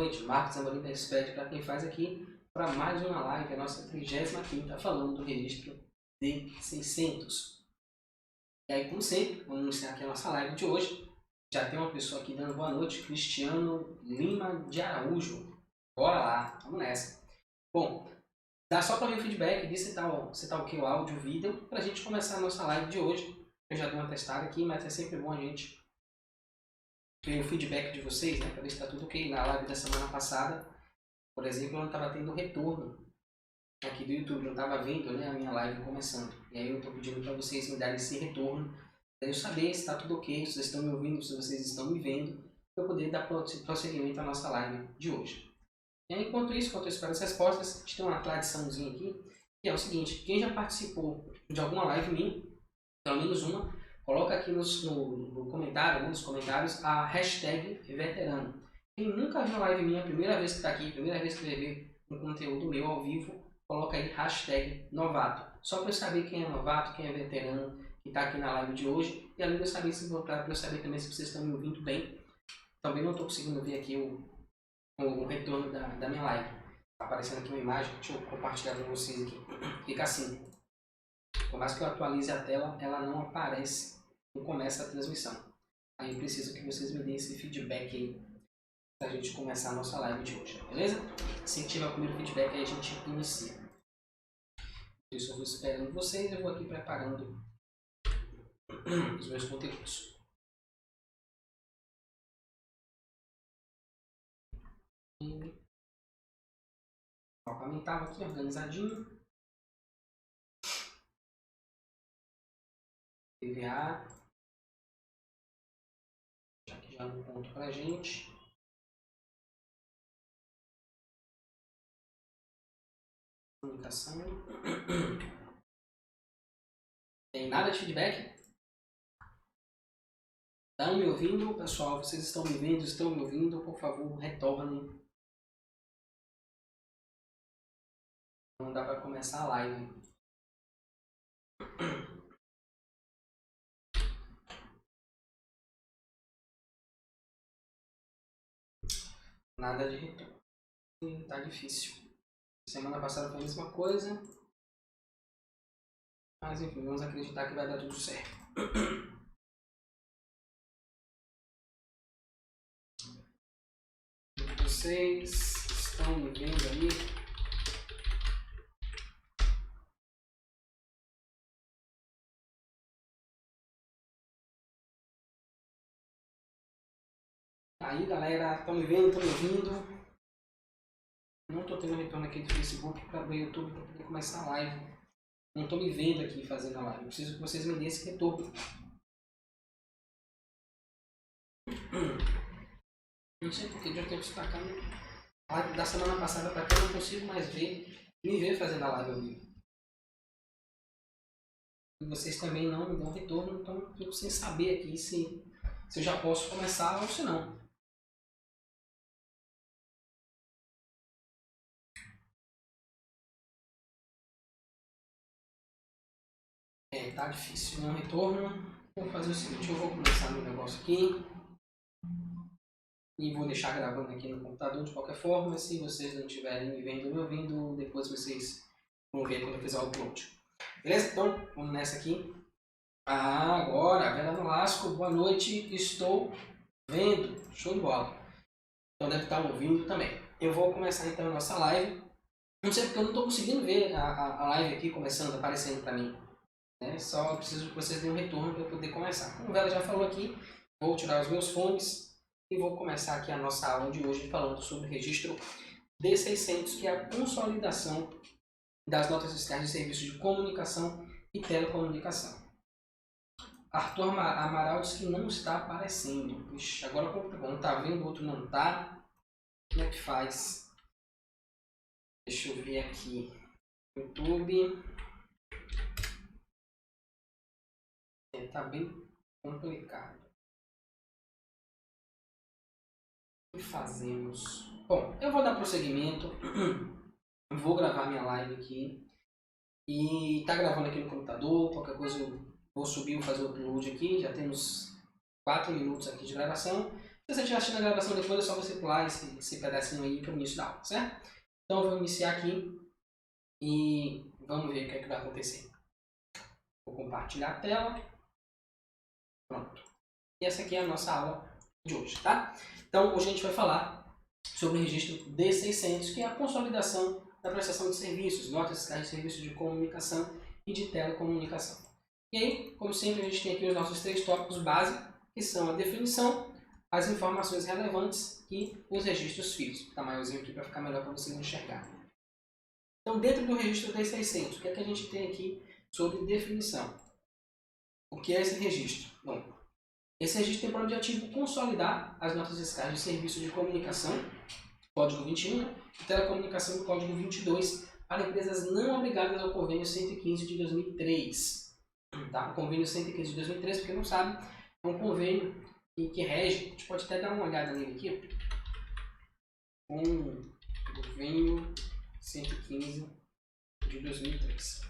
noite. Marcos Amorim da Expert para quem faz aqui para mais uma live, a nossa 35ª, falando do registro D600. E aí, como sempre, vamos iniciar aqui a nossa live de hoje. Já tem uma pessoa aqui dando boa noite, Cristiano Lima de Araújo. Bora lá, vamos nessa. Bom, dá só para ver o feedback, de se tá ok o áudio, o vídeo, para a gente começar a nossa live de hoje. Eu já dei uma testada aqui, mas é sempre bom a gente ver o feedback de vocês, né? Para ver se está tudo ok. Na live da semana passada, por exemplo, eu não estava tendo retorno aqui do YouTube, eu não estava vendo, né, a minha live começando. E aí eu estou pedindo para vocês me darem esse retorno, para eu saber se está tudo ok, se vocês estão me ouvindo, se vocês estão me vendo, para eu poder dar prosseguimento à nossa live de hoje. E aí, enquanto isso, enquanto eu espero as respostas, a gente tem uma tradiçãozinha aqui, que é o seguinte: quem já participou de alguma live minha, pelo menos uma, coloca aqui no comentário, né, nos comentários, a hashtag veterano. Quem nunca viu a live minha, primeira vez que está aqui, primeira vez que vai ver um conteúdo meu ao vivo, coloca aí hashtag novato. Só para eu saber quem é novato, quem é veterano, que está aqui na live de hoje. E além de eu saber, para eu saber também se vocês estão me ouvindo bem. Também não estou conseguindo ver aqui o retorno da minha live. Está aparecendo aqui uma imagem, deixa eu compartilhar com vocês aqui. Fica assim. Por mais que eu atualize a tela, ela não aparece, não começa a transmissão. Aí eu preciso que vocês me deem esse feedback aí, para a gente começar a nossa live de hoje, beleza? Assim que tiver o primeiro feedback, aí a gente inicia. Por isso eu vou esperando vocês, eu vou aqui preparando os meus conteúdos. O mapa estava aqui organizadinho. PVA. Já que já no ponto pra gente. Comunicação. Tem nada de feedback? Estão me ouvindo, pessoal? Vocês estão me vendo? Estão me ouvindo? Por favor, retornem. Não dá para começar a live. Nada de retorno. Tá difícil. Semana passada foi a mesma coisa. Mas enfim, vamos acreditar que vai dar tudo certo. Vocês estão me vendo aí? Aí galera, estão me vendo, estão me ouvindo? Não estou tendo retorno aqui do Facebook para o YouTube para poder começar a live. Não estou me vendo aqui fazendo a live. Eu preciso que vocês me deem esse retorno. Não sei porque de um tempo para cá, da semana passada para cá, eu não consigo mais me ver fazendo a live ao vivo. E vocês também não me dão retorno, então eu fico sem saber aqui se eu já posso começar ou se não. Tá difícil, não retorno. Vou fazer o seguinte, eu vou começar meu negócio aqui. E vou deixar gravando aqui no computador de qualquer forma. Se vocês não estiverem me vendo ou me ouvindo, depois vocês vão ver quando eu fizer o upload. Beleza? Então, vamos nessa aqui. Agora, Vera Nolasco, boa noite. Estou vendo. Show de bola. Então deve estar ouvindo também. Eu vou começar então a nossa live. Não sei porque eu não estou conseguindo ver a live aqui começando, aparecendo para mim. Né? Só preciso que vocês deem um retorno para eu poder começar. Como o Vera já falou aqui, vou tirar os meus fones e vou começar aqui a nossa aula de hoje falando sobre o registro D600, que é a consolidação das notas fiscais de serviços de comunicação e telecomunicação. Arthur Amaral diz que não está aparecendo. Ixi, agora um está vendo, o outro não está. Como é que faz? Deixa eu ver aqui. YouTube. Tá bem complicado. O que fazemos? Bom, eu vou dar prosseguimento. Vou gravar minha live aqui. E tá gravando aqui no computador. Qualquer coisa eu vou subir, vou fazer o upload aqui. Já temos 4 minutos aqui de gravação. Se você estiver assistindo a gravação depois, é só você pular esse pedacinho aí para o início da aula, certo? Então eu vou iniciar aqui e vamos ver o que é que vai acontecer. Vou compartilhar a tela. Pronto. E essa aqui é a nossa aula de hoje, tá? Então hoje a gente vai falar sobre o registro D600, que é a consolidação da prestação de serviços, notas fiscais de serviços de comunicação e de telecomunicação. E aí, como sempre, a gente tem aqui os nossos 3 tópicos básicos, que são a definição, as informações relevantes e os registros físicos. Tá maiorzinho aqui para ficar melhor para vocês enxergarem. Então, dentro do registro D600, o que é que a gente tem aqui sobre definição? O que é esse registro? Bom, esse registro tem por objetivo consolidar as notas fiscais de serviço de comunicação, Código 21, e telecomunicação, Código 22, para empresas não obrigadas ao Convênio 115 de 2003. Tá? O Convênio 115 de 2003, para quem não sabe, é um convênio que rege, a gente pode até dar uma olhada nele aqui, Convênio 115 de 2003.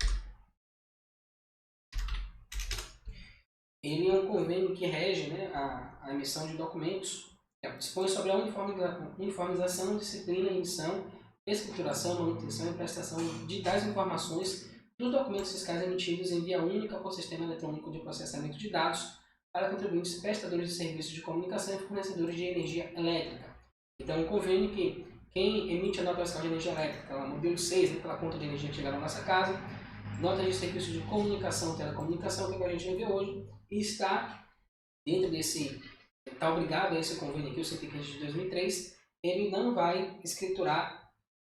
Ele é um convênio que rege, né, a emissão de documentos, dispõe sobre a uniformização, disciplina, emissão, escrituração, manutenção e prestação das informações dos documentos fiscais emitidos em via única por sistema eletrônico de processamento de dados para contribuintes prestadores de serviços de comunicação e fornecedores de energia elétrica. Então, é um convênio que quem emite a nota fiscal de energia elétrica, aquela modelo 6, né, aquela conta de energia que chega na nossa casa, nota de serviço de comunicação e telecomunicação, que é o que a gente vai ver hoje, e está dentro desse, está obrigado a esse convênio aqui, o 115 de 2003, ele não vai escriturar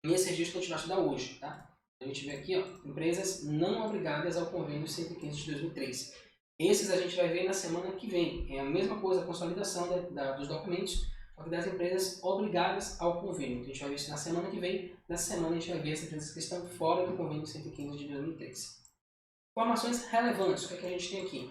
nesse registro que a gente vai estudar hoje, tá? A gente vê aqui, ó, empresas não obrigadas ao convênio 115 de 2003. Esses a gente vai ver na semana que vem. É a mesma coisa, a consolidação dos documentos, só que das empresas obrigadas ao convênio. Então, a gente vai ver isso na semana que vem. Na semana a gente vai ver as empresas que estão fora do convênio 115 de 2003. Informações relevantes, o que é que a gente tem aqui?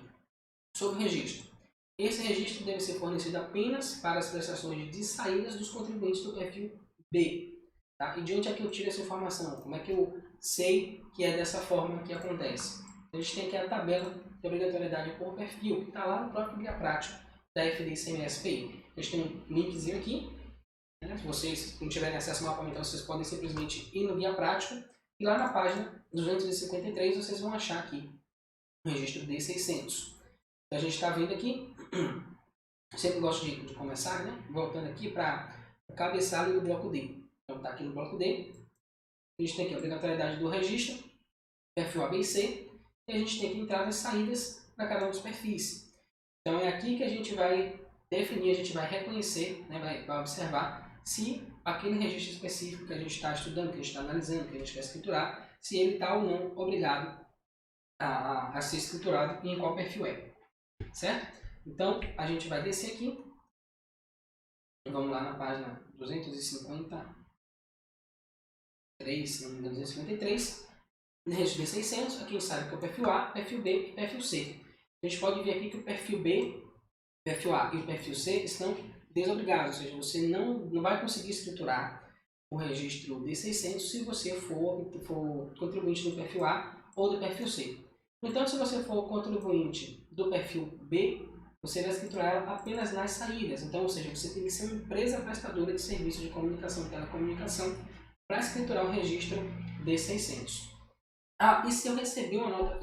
Sobre o registro. Esse registro deve ser fornecido apenas para as prestações de saídas dos contribuintes do perfil B. Tá? E de onde é que eu tiro essa informação? Como é que eu sei que é dessa forma que acontece? A gente tem aqui a tabela de obrigatoriedade por perfil, que está lá no próprio guia prático da FDIC-MSPI. A gente tem um linkzinho aqui. Né? Se vocês não tiverem acesso ao mapa, então vocês podem simplesmente ir no guia prático e lá na página 253 vocês vão achar aqui o registro D600. Então, a gente está vendo aqui, eu sempre gosto de começar, né? Voltando aqui para o cabeçalho do bloco D. Então, está aqui no bloco D. A gente tem aqui a obrigatoriedade do registro, perfil A, B e C. E a gente tem aqui entradas e saídas para cada um dos perfis. Então, é aqui que a gente vai definir, a gente vai reconhecer, né? vai observar se aquele registro específico que a gente está estudando, que a gente está analisando, que a gente quer escriturar, se ele está ou não obrigado a ser escriturado e em qual perfil é. Certo? Então, a gente vai descer aqui. Vamos lá na página 253, se não me engano, 253. No registro D600, aqui a gente sabe que é o perfil A, perfil B e perfil C. A gente pode ver aqui que o perfil B, perfil A e o perfil C estão desobrigados, ou seja, você não vai conseguir escriturar o registro D600 se você for contribuinte do perfil A ou do perfil C. Então, se você for contribuinte do perfil B, você vai escriturar apenas nas saídas. Então, ou seja, você tem que ser uma empresa prestadora de serviços de comunicação e telecomunicação para escriturar o registro D600. Ah, e se eu recebi uma nota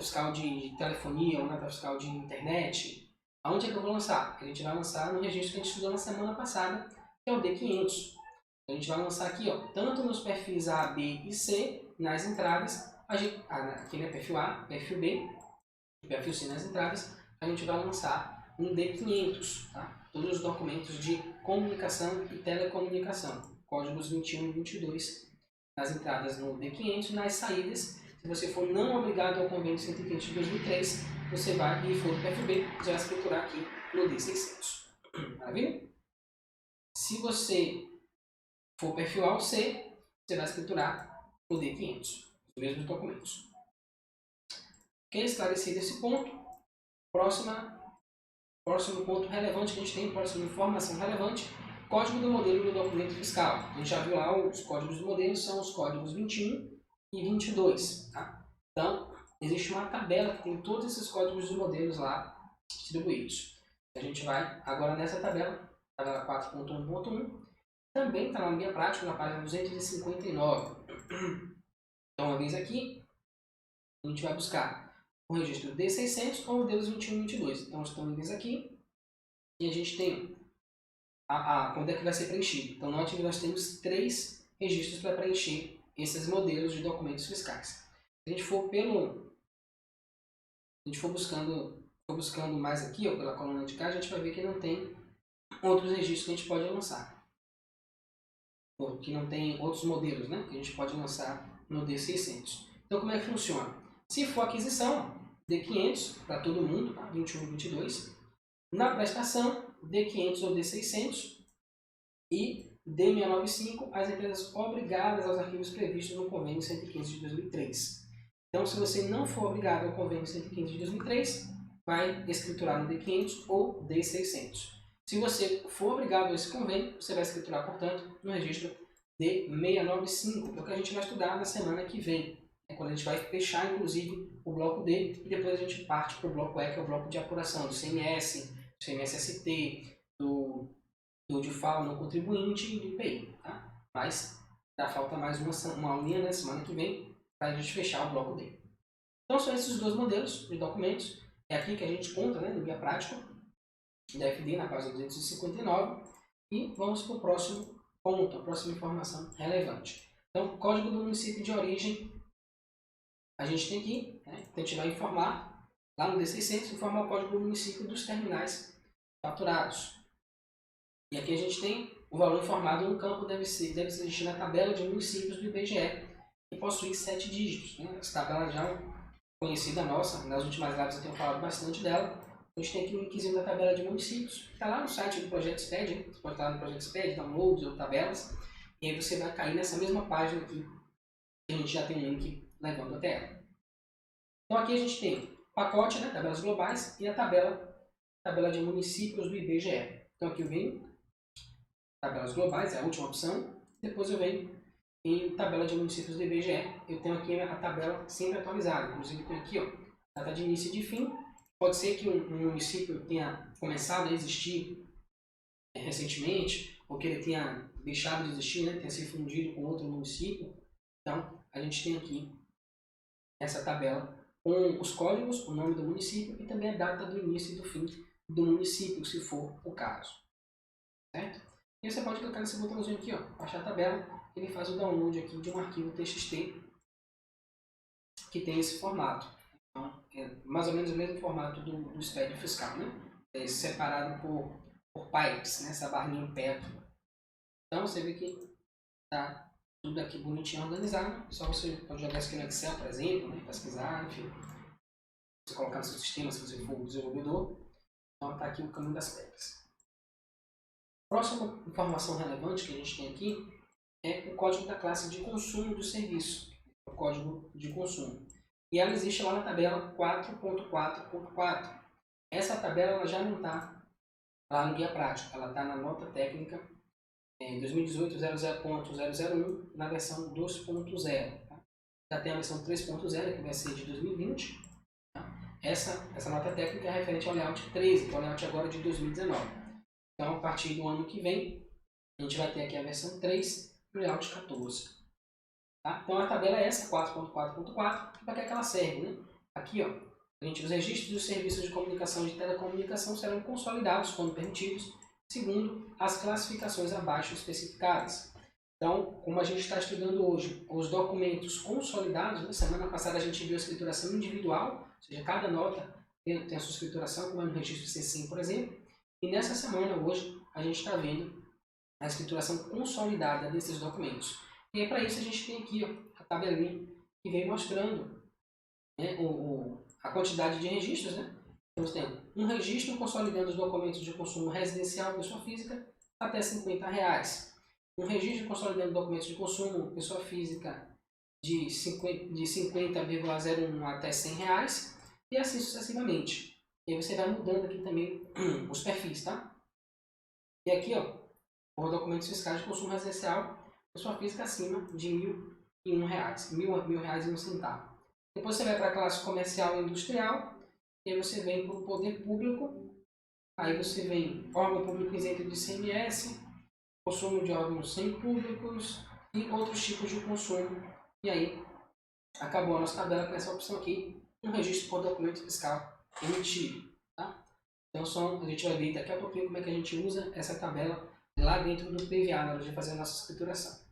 fiscal de telefonia ou nota fiscal de internet, aonde é que eu vou lançar? A gente vai lançar no registro que a gente estudou na semana passada, que é o D500. A gente vai lançar aqui, ó, tanto nos perfis A, B e C, nas entradas, aqui né, perfil A, perfil B e perfil C nas entradas, a gente vai lançar um D500, tá? Todos os documentos de comunicação e telecomunicação, códigos 21 e 22 nas entradas no D500, nas saídas, se você for não obrigado ao convênio 115 de 2003, você vai e for do perfil B, você vai escriturar aqui no D600. Maravilha? Se você for perfil A ou C, você vai escriturar no D500, os mesmos documentos. Ok? Esclarecido esse ponto, próximo ponto relevante que a gente tem, próxima informação relevante, código do modelo do documento fiscal. A gente já viu lá os códigos do modelo, são os códigos 21 e 22. Tá? Então, existe uma tabela que tem todos esses códigos de modelos lá distribuídos. A gente vai agora nessa tabela 4.1.1, também está na guia prática, na página 259. Então, uma vez aqui, a gente vai buscar o registro D600 ou modelos 21 e 22. Então, estão eles aqui e a gente tem quando é que vai ser preenchido. Então, note que nós temos 3 registros para preencher esses modelos de documentos fiscais. Se a gente for buscando mais aqui, ó, pela coluna de cá, a gente vai ver que não tem outros registros que a gente pode lançar. Ou que não tem outros modelos, né, que a gente pode lançar no D600. Então, como é que funciona? Se for aquisição, D500 para todo mundo, tá? 21 e 22. Na prestação, D500 ou D600 e D695, as empresas obrigadas aos arquivos previstos no Convênio 115 de 2003. Então, se você não for obrigado ao Convênio 115 de 2003, vai escriturar no D500 ou D600. Se você for obrigado a esse convênio, você vai escriturar, portanto, no registro D695, que é o que a gente vai estudar na semana que vem. É quando a gente vai fechar, inclusive, o bloco D, e depois a gente parte para o bloco E, que é o bloco de apuração do CMS, do CMS-ST, do DIFAL no contribuinte e do IPI. Tá? Mas ainda falta mais uma aulinha na semana que vem para a gente fechar o bloco D. Então, são esses 2 modelos de documentos. É aqui que a gente conta, né, no guia prático da FD, na página 259. E vamos para o próximo ponto, a próxima informação relevante. Então, código do município de origem, a gente tem aqui, né, então a gente vai informar, lá no D600, informar o código do município dos terminais faturados. E aqui a gente tem o valor informado no campo, deve existir na tabela de municípios do IBGE, que possui 7 dígitos. Né? Essa tabela já é conhecida nossa, nas últimas lives eu tenho falado bastante dela. A gente tem aqui o linkzinho da tabela de municípios, que está lá no site do Projeto SPED, né? Você pode estar lá no Projeto SPED, downloads ou tabelas, e aí você vai cair nessa mesma página aqui, que a gente já tem um link levando até ela. Então aqui a gente tem o pacote, né, tabelas globais, e a tabela de municípios do IBGE. Então aqui eu venho, tabelas globais, é a última opção, depois eu venho em tabela de municípios do IBGE, eu tenho aqui a tabela sempre atualizada, inclusive tem aqui, ó, data de início e de fim. Pode ser que um município tenha começado a existir recentemente, ou que ele tenha deixado de existir, né, tenha se fundido com outro município. Então, a gente tem aqui essa tabela com os códigos, o nome do município e também a data do início e do fim do município, se for o caso. Certo? E você pode clicar nesse botãozinho aqui, ó, baixar a tabela, ele faz o download aqui de um arquivo TXT que tem esse formato. Então, é mais ou menos o mesmo formato do SPED fiscal, né? É separado por pipes, né? Essa barrinha perto. Então, você vê que tá tudo aqui bonitinho organizado. Só você pode jogar isso aqui no Excel, por exemplo, né? Pesquisar, enfim. Você colocar no seu sistema, se você for desenvolvedor. Então, está aqui o caminho das pedras. Próxima informação relevante que a gente tem aqui é o código da classe de consumo do serviço. O código de consumo. E ela existe lá na tabela 4.4.4. Essa tabela ela já não está lá no guia prático, ela está na nota técnica 2018 00.001 na versão 2.0. Tá? Já tem a versão 3.0 que vai ser de 2020. Tá? Essa nota técnica é referente ao layout 13, que é o layout agora de 2019. Então, a partir do ano que vem, a gente vai ter aqui a versão 3 e o layout 14. Tá? Então a tabela é essa, 4.4.4, para que ela serve? Né? Aqui, ó, os registros dos serviços de comunicação e de telecomunicação serão consolidados, quando permitidos, segundo as classificações abaixo especificadas. Então, como a gente está estudando hoje os documentos consolidados, na semana passada a gente viu a escrituração individual, ou seja, cada nota tem a sua escrituração, como é no registro C100, por exemplo, e nessa semana, hoje, a gente está vendo a escrituração consolidada desses documentos. E para isso a gente tem aqui, ó, a tabelinha que vem mostrando, né, a quantidade de registros. Né? Então, nós temos um registro consolidando os documentos de consumo residencial pessoa física até R$50. Um registro consolidando documentos de consumo pessoa física de 50,01 até R$100 e assim sucessivamente. E aí você vai mudando aqui também os perfis, tá? E aqui, ó, por documentos fiscais de consumo residencial pessoa física acima de R$1.001, R$1.001,01. Depois você vai para a classe comercial e industrial, e aí você vem para o poder público, Aí você vem órgão público isento de ICMS, consumo de órgãos semipúblicos e outros tipos de consumo. E aí, acabou a nossa tabela com essa opção aqui, um registro por documento fiscal emitido. Tá? Então, a gente vai ver daqui a pouquinho como é que a gente usa essa tabela lá dentro do PVA, na hora de fazer a nossa escrituração.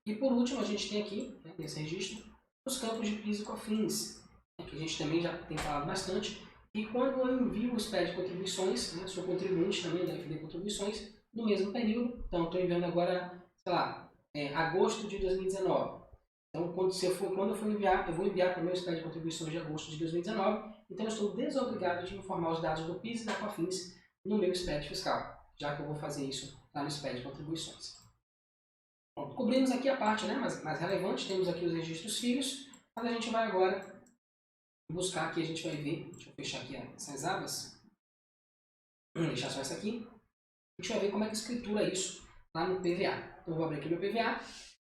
E por último, a gente tem aqui, né, nesse registro, os campos de PIS e COFINS, né, que a gente também já tem falado bastante. E quando eu envio o SPED de contribuições, né, sou contribuinte também da FD Contribuições, no mesmo período, então estou enviando agora, sei lá, agosto de 2019. Então, quando eu for enviar, eu vou enviar para o meu SPED de contribuições de agosto de 2019, então eu estou desobrigado de informar os dados do PIS e da COFINS no meu SPED fiscal, já que eu vou fazer isso lá no SPED de contribuições. Pronto, cobrimos aqui a parte, né, mais relevante, temos aqui os registros filhos, mas a gente vai agora buscar aqui, a gente vai ver, deixa eu fechar aqui essas abas, vou deixar só essa aqui, a gente vai ver como é que escritura isso lá no PVA. Então eu vou abrir aqui meu PVA,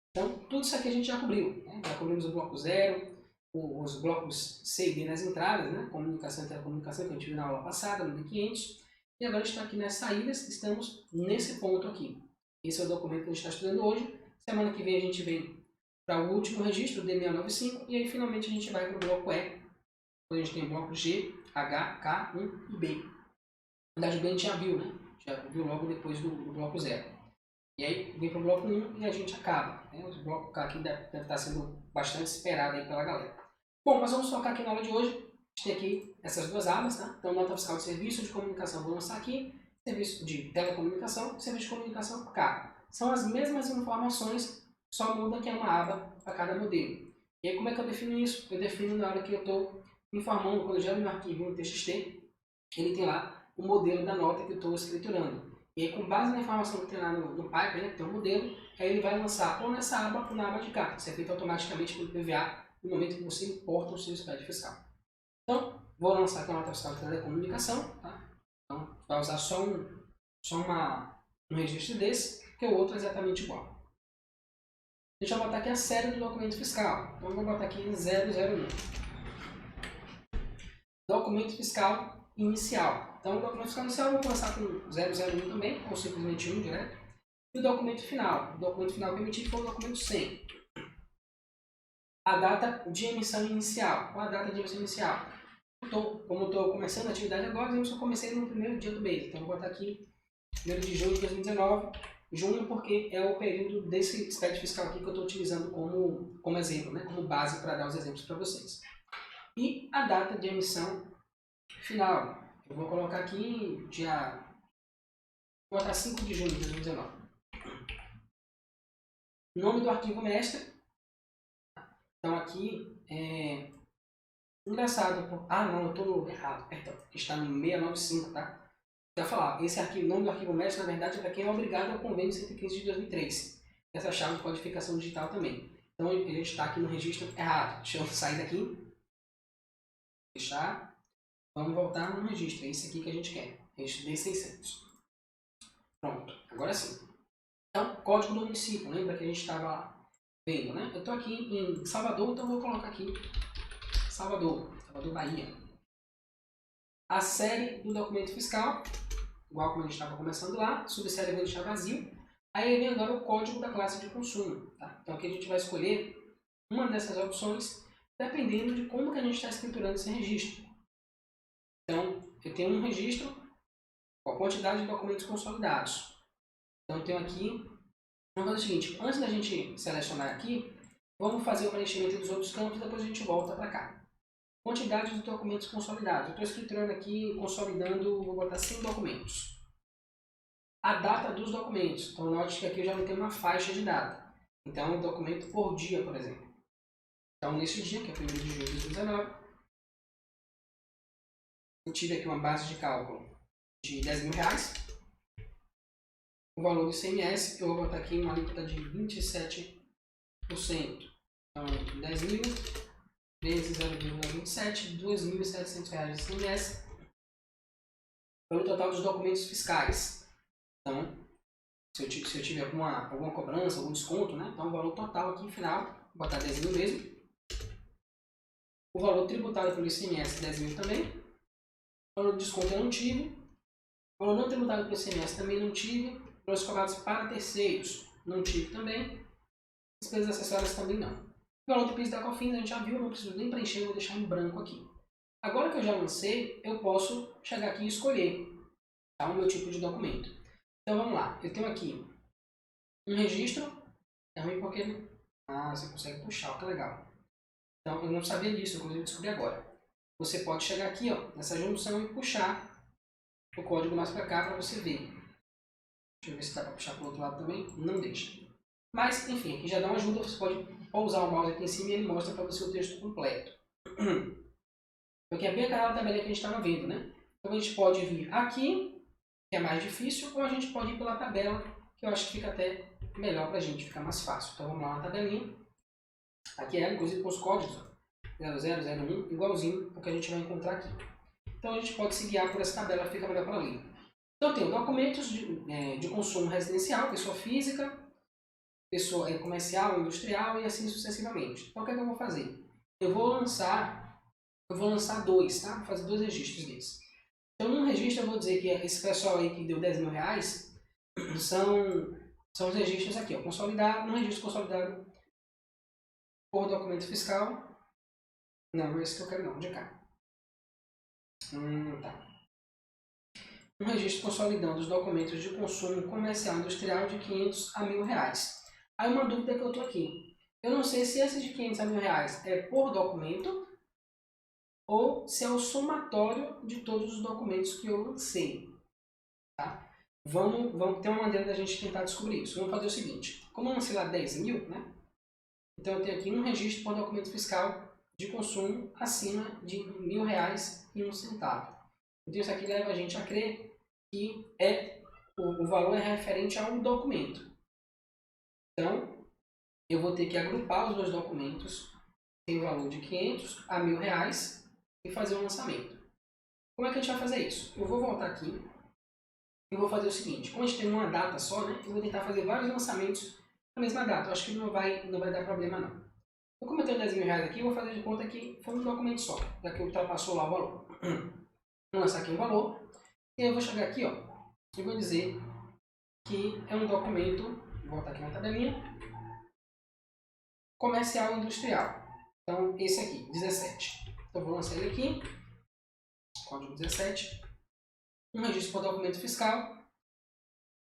então tudo isso aqui a gente já cobriu, né? Já cobrimos o bloco 0, os blocos C e D nas entradas, né? Comunicação e telecomunicação, que a gente viu na aula passada, no 1500, e agora a gente está aqui nas saídas, estamos nesse ponto aqui. Esse é o documento que a gente está estudando hoje. Semana que vem a gente vem para o último registro, o D695, e aí finalmente a gente vai para o bloco E, onde a gente tem o bloco G, H, K, 1 e B. Na verdade, o B a gente já viu, né? Já viu logo depois do bloco 0. E aí vem para o bloco 1 e a gente acaba. Né? O bloco K aqui deve estar sendo bastante esperado aí pela galera. Bom, mas vamos focar aqui na aula de hoje. A gente tem aqui essas duas abas, tá? Então, nota fiscal de serviço de comunicação, vou lançar aqui. Serviço de telecomunicação, serviço de comunicação K. São as mesmas informações, só muda que é uma aba para cada modelo. E aí como é que eu defino isso? Eu defino na hora que eu estou informando, quando eu gero meu arquivo em TXT, ele tem lá o modelo da nota que eu estou escriturando. E aí com base na informação que tem lá no pipe, né, que tem um modelo, aí ele vai lançar ou nessa aba ou na aba de K. Isso é feito automaticamente pelo PVA no momento que você importa o seu SPED fiscal. Então, vou lançar aqui a nota fiscal de telecomunicação, tá? Então, vai usar só um registro desse, porque o outro é exatamente igual. Deixa eu botar aqui a série do documento fiscal. Então, eu vou botar aqui 001. Documento fiscal inicial. Então, o documento fiscal inicial eu vou começar com 001 também, ou simplesmente 1 direto. E o documento final. O documento final que eu emiti foi o documento 100. A data de emissão inicial. Qual a data de emissão inicial? Como eu estou começando a atividade agora, eu só comecei no primeiro dia do mês. Então, eu vou botar aqui 1º de junho de 2019. Junho porque é o período desse SPED fiscal aqui que eu estou utilizando como exemplo, né? Como base para dar os exemplos para vocês. E a data de emissão final. Eu vou colocar aqui vou botar 5 de junho de 2019. Nome do arquivo mestre. Então aqui engraçado. Ah não, eu estou errado. Perdão. Está no 695, tá? Eu ia falar, esse arquivo, nome do arquivo mestre, na verdade, é para quem é obrigado ao convênio 115 de 2003. Essa chave de codificação digital também. Então ele está aqui no registro errado. Deixa eu sair daqui. Fechar. Vamos voltar no registro. É esse aqui que a gente quer. Registro D600. Pronto. Agora sim. Então, código do município. Lembra que a gente estava vendo, né? Eu estou aqui em Salvador, então vou colocar aqui Salvador, Bahia. A série do documento fiscal, igual como a gente estava começando lá, subsérie eu vou deixar vazio. Aí vem agora o código da classe de consumo. Tá? Então aqui a gente vai escolher uma dessas opções, dependendo de como que a gente está escriturando esse registro. Então, eu tenho um registro com a quantidade de documentos consolidados. Então, eu tenho aqui, vamos fazer o seguinte, antes da gente selecionar aqui, vamos fazer o preenchimento dos outros campos, depois a gente volta para cá. Quantidade de documentos consolidados. Eu estou escriturando aqui, consolidando, vou botar 100 documentos. A data dos documentos. Então, note que aqui eu já não tenho uma faixa de data. Então, documento por dia, por exemplo. Então, nesse dia, que é 1º de julho de 2019, eu tive aqui uma base de cálculo de R$10.000. O valor do ICMS, eu vou botar aqui uma alíquota de 27%. Então, 10.000 vezes 0,27, R$2.700 de ICMS. Pelo total dos documentos fiscais. Então, se eu tiver alguma cobrança, algum desconto, né? Então, o valor total aqui, final, vou botar 10.000 mesmo. O valor tributado pelo ICMS, 10.000 também. Valor de desconto eu não tive. Valor não tributado pelo ICMS também não tive. Valores cobrados para terceiros não tive também. Despesas acessórias também não. Valor do PIS da COFINS a gente já viu, não preciso nem preencher, vou deixar em branco aqui. Agora que eu já lancei, eu posso chegar aqui e escolher, tá, o meu tipo de documento. Então vamos lá, eu tenho aqui um registro, é ruim porque você consegue puxar, que legal. Então eu não sabia disso, eu descobri agora. Você pode chegar aqui, ó, nessa junção e puxar o código mais para cá para você ver. Deixa eu ver se dá para puxar para o outro lado também, não deixa. Mas enfim, aqui já dá uma ajuda, você pode pousar o mouse aqui em cima e ele mostra para você o texto completo. Porque é bem aquela tabela que a gente estava vendo, né? Então a gente pode vir aqui, que é mais difícil, ou a gente pode ir pela tabela, que eu acho que fica até melhor para a gente, fica mais fácil. Então vamos lá na tabelinha. Aqui é, inclusive, com os códigos, ó, 00, 01, igualzinho o que a gente vai encontrar aqui. Então a gente pode se guiar por essa tabela, fica melhor para ler. Então eu tenho documentos de consumo residencial, pessoa física, pessoa comercial, industrial e assim sucessivamente. Então o que é que eu vou fazer? Eu vou lançar dois, tá? Vou fazer 2 registros desses. Então, num registro eu vou dizer que esse pessoal aí que deu 10 mil reais são os registros aqui, ó, consolidado, no registro consolidado por documento fiscal. Não, esse que eu quero não, de cá. Tá. Um registro consolidando os documentos de consumo comercial e industrial de 500 a 1.000 reais. Aí uma dúvida que eu tô aqui. Eu não sei se esse de 500 a 1.000 reais é por documento ou se é o somatório de todos os documentos que eu lancei. Tá? Vamos ter uma maneira da gente tentar descobrir isso. Vamos fazer o seguinte, como eu lancei lá 10 mil, né? Então eu tenho aqui um registro por documento fiscal de consumo acima de R$ 1.000,01. Então isso aqui leva a gente a crer que o valor é referente a um documento. Então eu vou ter que agrupar os dois documentos, tem o valor de 500 a R$ 1.000 e fazer um lançamento. Como é que a gente vai fazer isso? Eu vou voltar aqui e vou fazer o seguinte, como a gente tem uma data só, né, eu vou tentar fazer vários lançamentos na mesma data. Eu acho que não vai dar problema não. Então, como eu tenho 10 mil reais aqui, eu vou fazer de conta que foi um documento só, já que ultrapassou lá o valor. Vou lançar aqui um valor e eu vou chegar aqui, ó, e vou dizer que é um documento, vou voltar aqui na tabelinha, comercial e industrial. Então, esse aqui, 17. Então, eu vou lançar ele aqui, código 17. Um registro por documento fiscal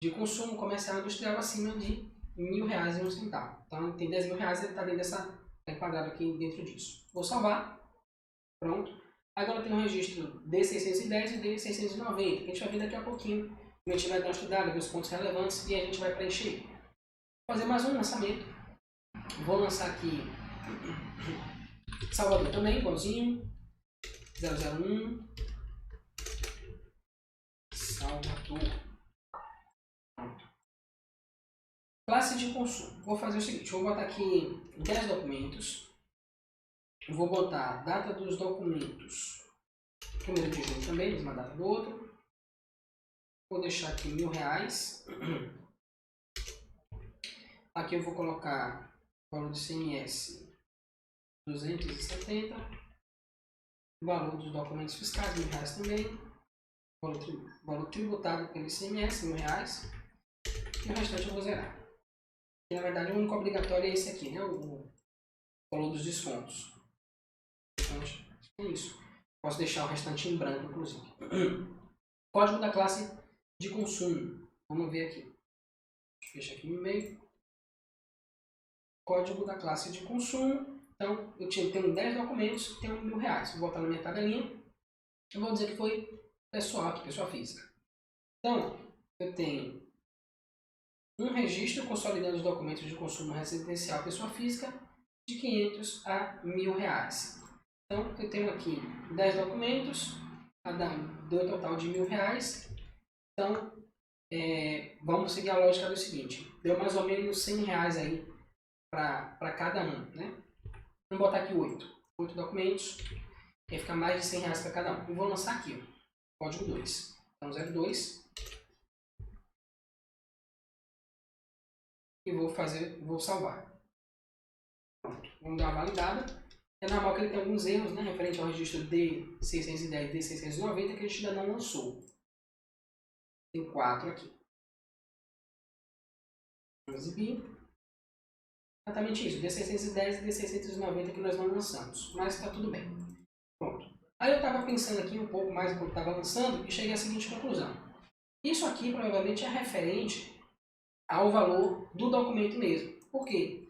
de consumo comercial e industrial acima de R$ 1.000,01. Então, tem 10 mil reais, ele está dentro dessa, enquadrado aqui dentro disso. Vou salvar. Pronto. Agora tem um registro D610 e D690, que a gente vai ver daqui a pouquinho. A gente vai dar uma estudada, ver os pontos relevantes e a gente vai preencher. Vou fazer mais um lançamento. Vou lançar aqui Salvador também, igualzinho. 001. Salvador. Classe de consumo. Vou fazer o seguinte, vou botar aqui 10 documentos. Vou botar data dos documentos, 1º de junho também, mesma data do outro. Vou deixar aqui R$ 1.000. Aqui eu vou colocar o valor do ICMS 270. O valor dos documentos fiscais, R$ 1.000 também. Valor tributado pelo ICMS, R$ 1.000. E o restante eu vou zerar. E, na verdade, o único obrigatório é esse aqui, né? O valor dos descontos. Então, é isso. Posso deixar o restante em branco, inclusive. Código da classe de consumo. Vamos ver aqui. Fecha aqui no meio. Código da classe de consumo. Então, eu tenho 10 documentos que tem R$ 1.000. Vou botar na minha tabelinha. Eu vou dizer que foi pessoal aqui, pessoa física. Então, eu tenho um registro consolidando os documentos de consumo residencial pessoa física de 500 a R$ 1.000. Então, eu tenho aqui 10 documentos, deu um total de R$ 1.000. Então, vamos seguir a lógica do seguinte, deu mais ou menos R$ 100 aí para cada um, né? Vamos botar aqui 8 documentos, que fica mais de R$ 100 para cada um. E vou lançar aqui, ó, código 2. Então, 02. E vou salvar. Pronto. Vamos dar uma validada. É normal que ele tenha alguns erros, né, referente ao registro D610 e D690 que a gente ainda não lançou. Tem 4 aqui. Vamos exibir. Exatamente isso, D610 e D690 que nós não lançamos, mas está tudo bem. Pronto. Aí eu estava pensando aqui um pouco mais enquanto estava lançando e cheguei à seguinte conclusão. Isso aqui provavelmente é referente ao valor do documento mesmo. Por quê?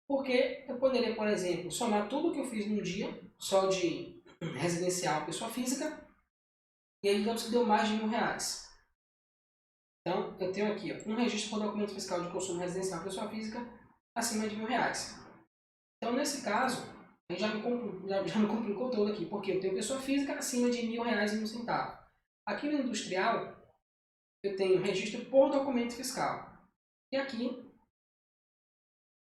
Porque eu poderia, por exemplo, somar tudo que eu fiz num dia, só de residencial pessoa física, e aí digamos que deu mais de R$1.000. Então, eu tenho aqui ó, um registro por documento fiscal de consumo residencial pessoa física acima de R$1.000. Então, nesse caso, já me complicou todo aqui, porque eu tenho pessoa física acima de R$1.000,01. Aqui no industrial, eu tenho registro por documento fiscal. E aqui,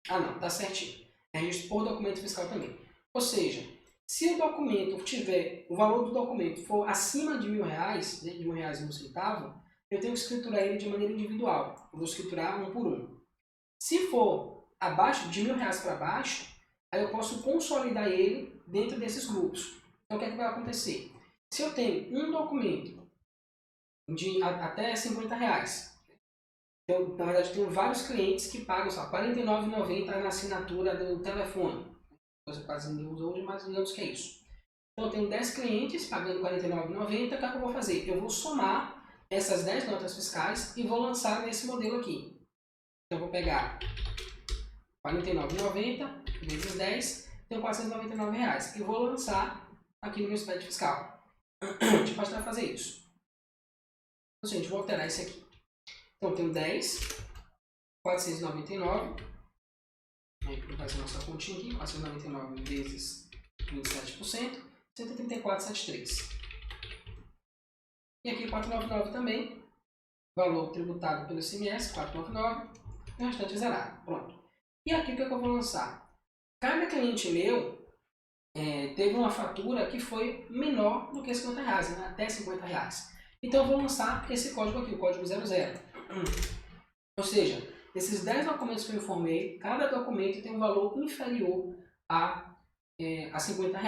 não, tá certinho. Registro por documento fiscal também. Ou seja, se o documento tiver, o valor do documento for acima de R$1.000, né, de R$1.000,01, eu tenho que escriturar ele de maneira individual. Eu vou escriturar um por um. Se for abaixo de R$1.000 para baixo, aí eu posso consolidar ele dentro desses grupos. Então, o que é que vai acontecer? Se eu tenho um documento de até R$50, então, na verdade, eu tenho vários clientes que pagam R$49,90 na assinatura do telefone. Você quase ninguém usa hoje, mas digamos que é isso. Então, eu tenho 10 clientes pagando R$49,90. O que é que eu vou fazer? Eu vou somar essas 10 notas fiscais e vou lançar nesse modelo aqui. Então, eu vou pegar R$49,90 vezes 10, tenho R$499. E vou lançar aqui no meu SPED fiscal. A gente pode tentar fazer isso. Então, gente, vou alterar esse aqui. Então, eu tenho 10, 499. Aí, vou fazer a nossa continha aqui. 499 vezes 27%, 134,73. E aqui 499 também. Valor tributado pelo ICMS, 499. E o restante zerado. Pronto. E aqui o que eu vou lançar? Cada cliente meu teve uma fatura que foi menor do que R$50, né? Até R$50. Então eu vou lançar esse código aqui, o código 00. Ou seja, esses 10 documentos que eu informei, cada documento tem um valor inferior a R$50. É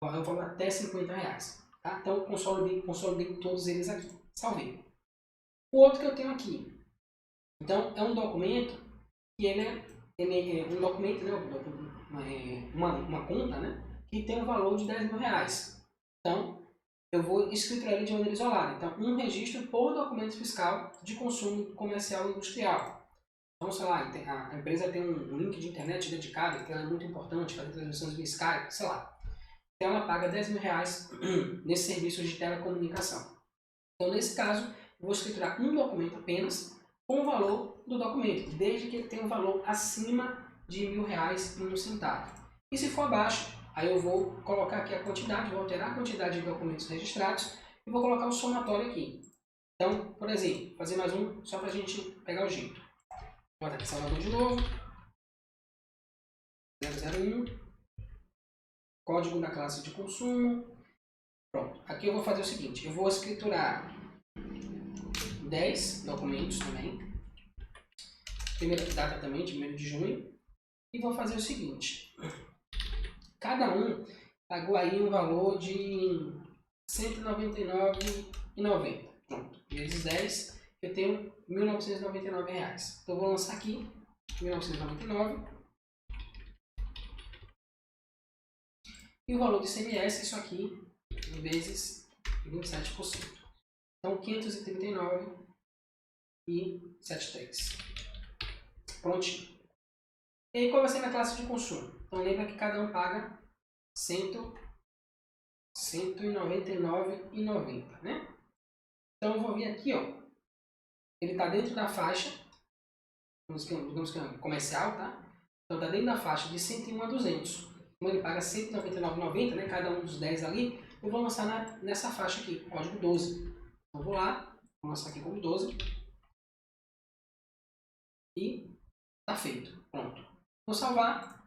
um valor até R$50. Tá? Então eu consolidei todos eles aqui. Salvei. O outro que eu tenho aqui. Então é um documento que ele é um documento, né? Uma conta, né? Que tem um valor de R$10.000. Então, eu vou escriturar ele de maneira isolada. Então, um registro por documento fiscal de consumo comercial e industrial. Então, sei lá, a empresa tem um link de internet dedicado, que é muito importante, fazer transmissões via Skype, sei lá. Então, ela paga R$10.000 nesses serviços de telecomunicação. Então, nesse caso, eu vou escriturar um documento apenas com o valor do documento, desde que ele tenha um valor acima de R$1.000,01. E se for abaixo, aí eu vou colocar aqui a quantidade, vou alterar a quantidade de documentos registrados e vou colocar o somatório aqui. Então, por exemplo, fazer mais um só para a gente pegar o jeito. Vou botar aqui Salvador de novo. 001. Código da classe de consumo. Pronto. Aqui eu vou fazer o seguinte, eu vou escriturar 10 documentos também. Primeira data também, de 1º de junho. E vou fazer o seguinte. Cada um pagou aí um valor de R$199,90. Pronto. Vezes 10, eu tenho R$1.999. Então, eu vou lançar aqui, 1.999. E o valor do ICMS, isso aqui, vezes 27%. Então, 539,73. Prontinho. E aí, qual vai ser a minha classe de consumo? Então, lembra que cada um paga R$199,90, né? Então, eu vou vir aqui, ó. Ele está dentro da faixa, digamos que é comercial, tá? Então, está dentro da faixa de 101 a 200. Como ele paga R$199,90, né? Cada um dos 10 ali, eu vou lançar nessa faixa aqui, código 12. Então, vou lá, vou lançar aqui como 12. E tá feito. Pronto. Vou salvar.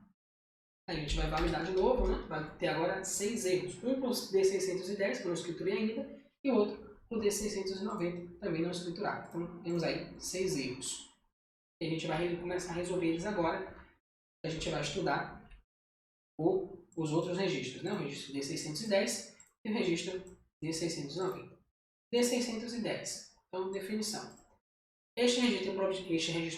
Aí a gente vai validar de novo, né? Vai ter agora 6 erros. Um para o D610, que eu não escriturei ainda, e outro para o D690, também não escriturado. Então temos aí 6 erros. E a gente vai começar a resolver eles agora. A gente vai estudar o os outros registros, né? O registro D610 e o registro D690. D610. Então, definição. Este registro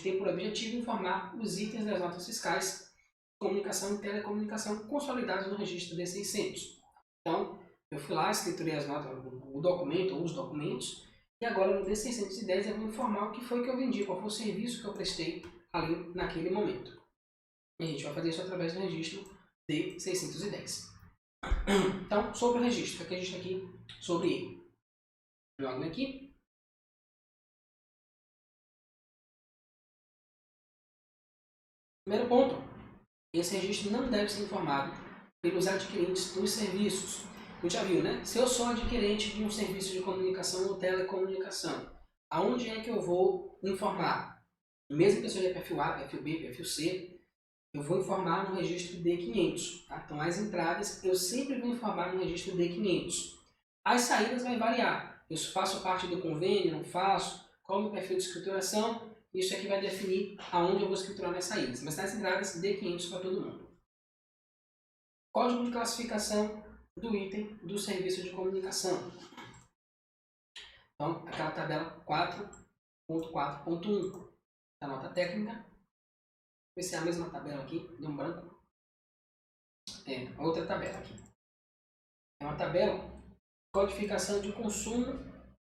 tem por objetivo informar os itens das notas fiscais, comunicação e telecomunicação consolidados no registro D600. Então, eu fui lá, escriturei as notas, o documento ou os documentos, e agora no D610 eu vou informar o que foi que eu vendi, qual foi o serviço que eu prestei ali naquele momento. E a gente vai fazer isso através do registro D610. Então, sobre o registro, o que a gente tem aqui sobre ele? Jogo aqui. Primeiro ponto, esse registro não deve ser informado pelos adquirentes dos serviços. A gente já viu, né? Se eu sou adquirente de um serviço de comunicação ou telecomunicação, aonde é que eu vou informar? Mesmo que eu seja perfil A, perfil B, perfil C, eu vou informar no registro D500. Tá? Então, as entradas eu sempre vou informar no registro D500. As saídas vai variar. Eu faço parte do convênio, não faço, qual é o meu perfil de escrituração, isso aqui vai definir aonde eu vou escriturar nas saídas. Mas nas entradas, D500 para todo mundo. Código de classificação do item do serviço de comunicação. Então, aquela tabela 4.4.1 da nota técnica. Vai ser a mesma tabela aqui, de um branco. Outra tabela aqui. É uma tabela codificação de consumo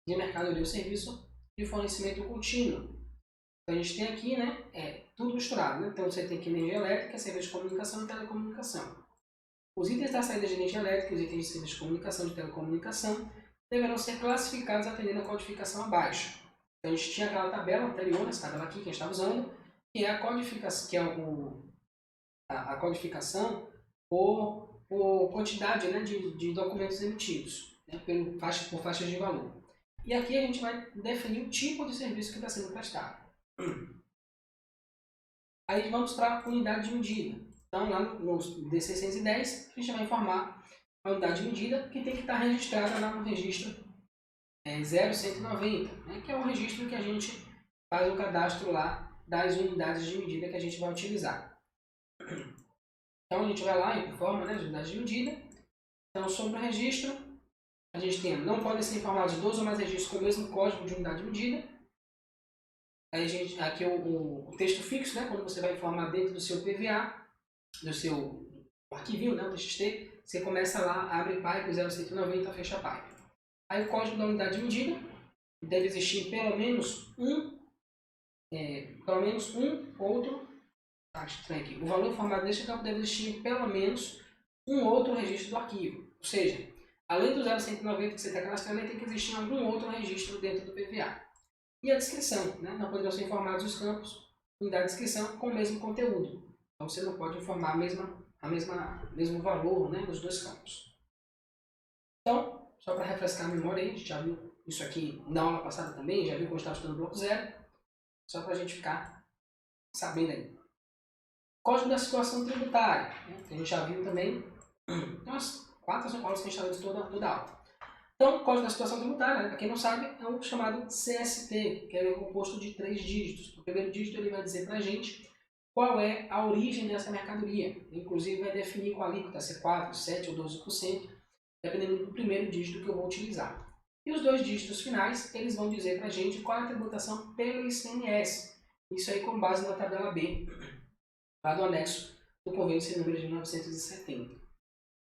de mercadoria ou serviço de fornecimento contínuo. Então, a gente tem aqui, né, tudo misturado. Né? Então, você tem aqui energia elétrica, serviço de comunicação e telecomunicação. Os itens da saída de energia elétrica, os itens de serviço de comunicação e de telecomunicação, deverão ser classificados atendendo a codificação abaixo. Então, a gente tinha aquela tabela anterior, essa tabela aqui que a gente está usando, que é a codificação, a codificação por quantidade, né, de documentos emitidos, né, por faixas de valor. E aqui a gente vai definir o tipo de serviço que está sendo prestado. Aí vamos para a unidade de medida. Então, lá no D610, a gente vai informar a unidade de medida que tem que estar registrada lá no registro 0190, né, que é o registro que a gente faz o cadastro lá das unidades de medida que a gente vai utilizar. Então, a gente vai lá e informa, né, as unidades de medida. Então, sobre o registro, a gente tem, não podem ser informados 2 ou mais registros com o mesmo código de unidade de medida. Aí, aqui o texto fixo, né, quando você vai informar dentro do seu PVA, do seu arquivinho, né, o TXT, você começa lá, abre pipe 0190, fecha pipe. Aí o código da unidade de medida deve existir pelo menos um outro. Aqui. O valor informado neste campo deve existir pelo menos um outro registro do arquivo. Ou seja, além do 0190 que você está cadastrando, tem que existir algum outro registro dentro do PVA. E a descrição, né? Não poderão ser informados os campos da descrição com o mesmo conteúdo. Então você não pode informar mesmo valor, né, nos dois campos. Então, só para refrescar a memória aí, a gente já viu isso aqui na aula passada também, já viu quando estava estudando bloco 0. Só para a gente ficar sabendo aí. Código da situação tributária, né, que a gente já viu também. Tem umas 4 ou 5 aulas que a gente está vendo toda a aula. Então, o código da situação tributária, né, para quem não sabe, é o chamado CST, que é composto de 3 dígitos. O primeiro dígito ele vai dizer para a gente qual é a origem dessa mercadoria. Inclusive, vai definir qual alíquota, se é 4%, 7% ou 12%, dependendo do primeiro dígito que eu vou utilizar. E os 2 dígitos finais, eles vão dizer para a gente qual é a tributação pelo ICMS. Isso aí com base na tabela B, lá do anexo do convênio sem número de 1970.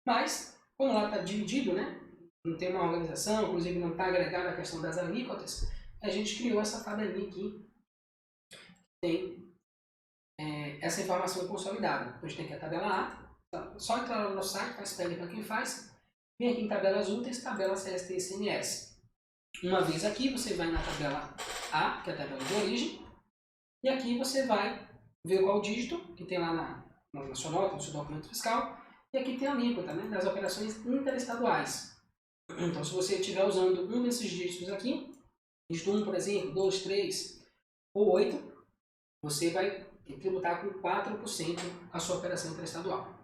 Mas, como lá está dividido, né? Não tem uma organização, inclusive não está agregada a questão das alíquotas, a gente criou essa tabelinha aqui, tem essa informação consolidada. Então, a gente tem aqui a tabela A, só entrar lá no site, faz pede para quem faz, vem aqui em tabelas úteis, tabela CST e ICMS. Uma vez aqui, você vai na tabela A, que é a tabela de origem, e aqui você vai ver qual o dígito que tem lá na sua nota, no seu documento fiscal, e aqui tem a alíquota, né, das operações interestaduais. Então, se você estiver usando um desses dígitos aqui, dígito 1, por exemplo, 2, 3 ou 8, você vai tributar com 4% a sua operação interestadual.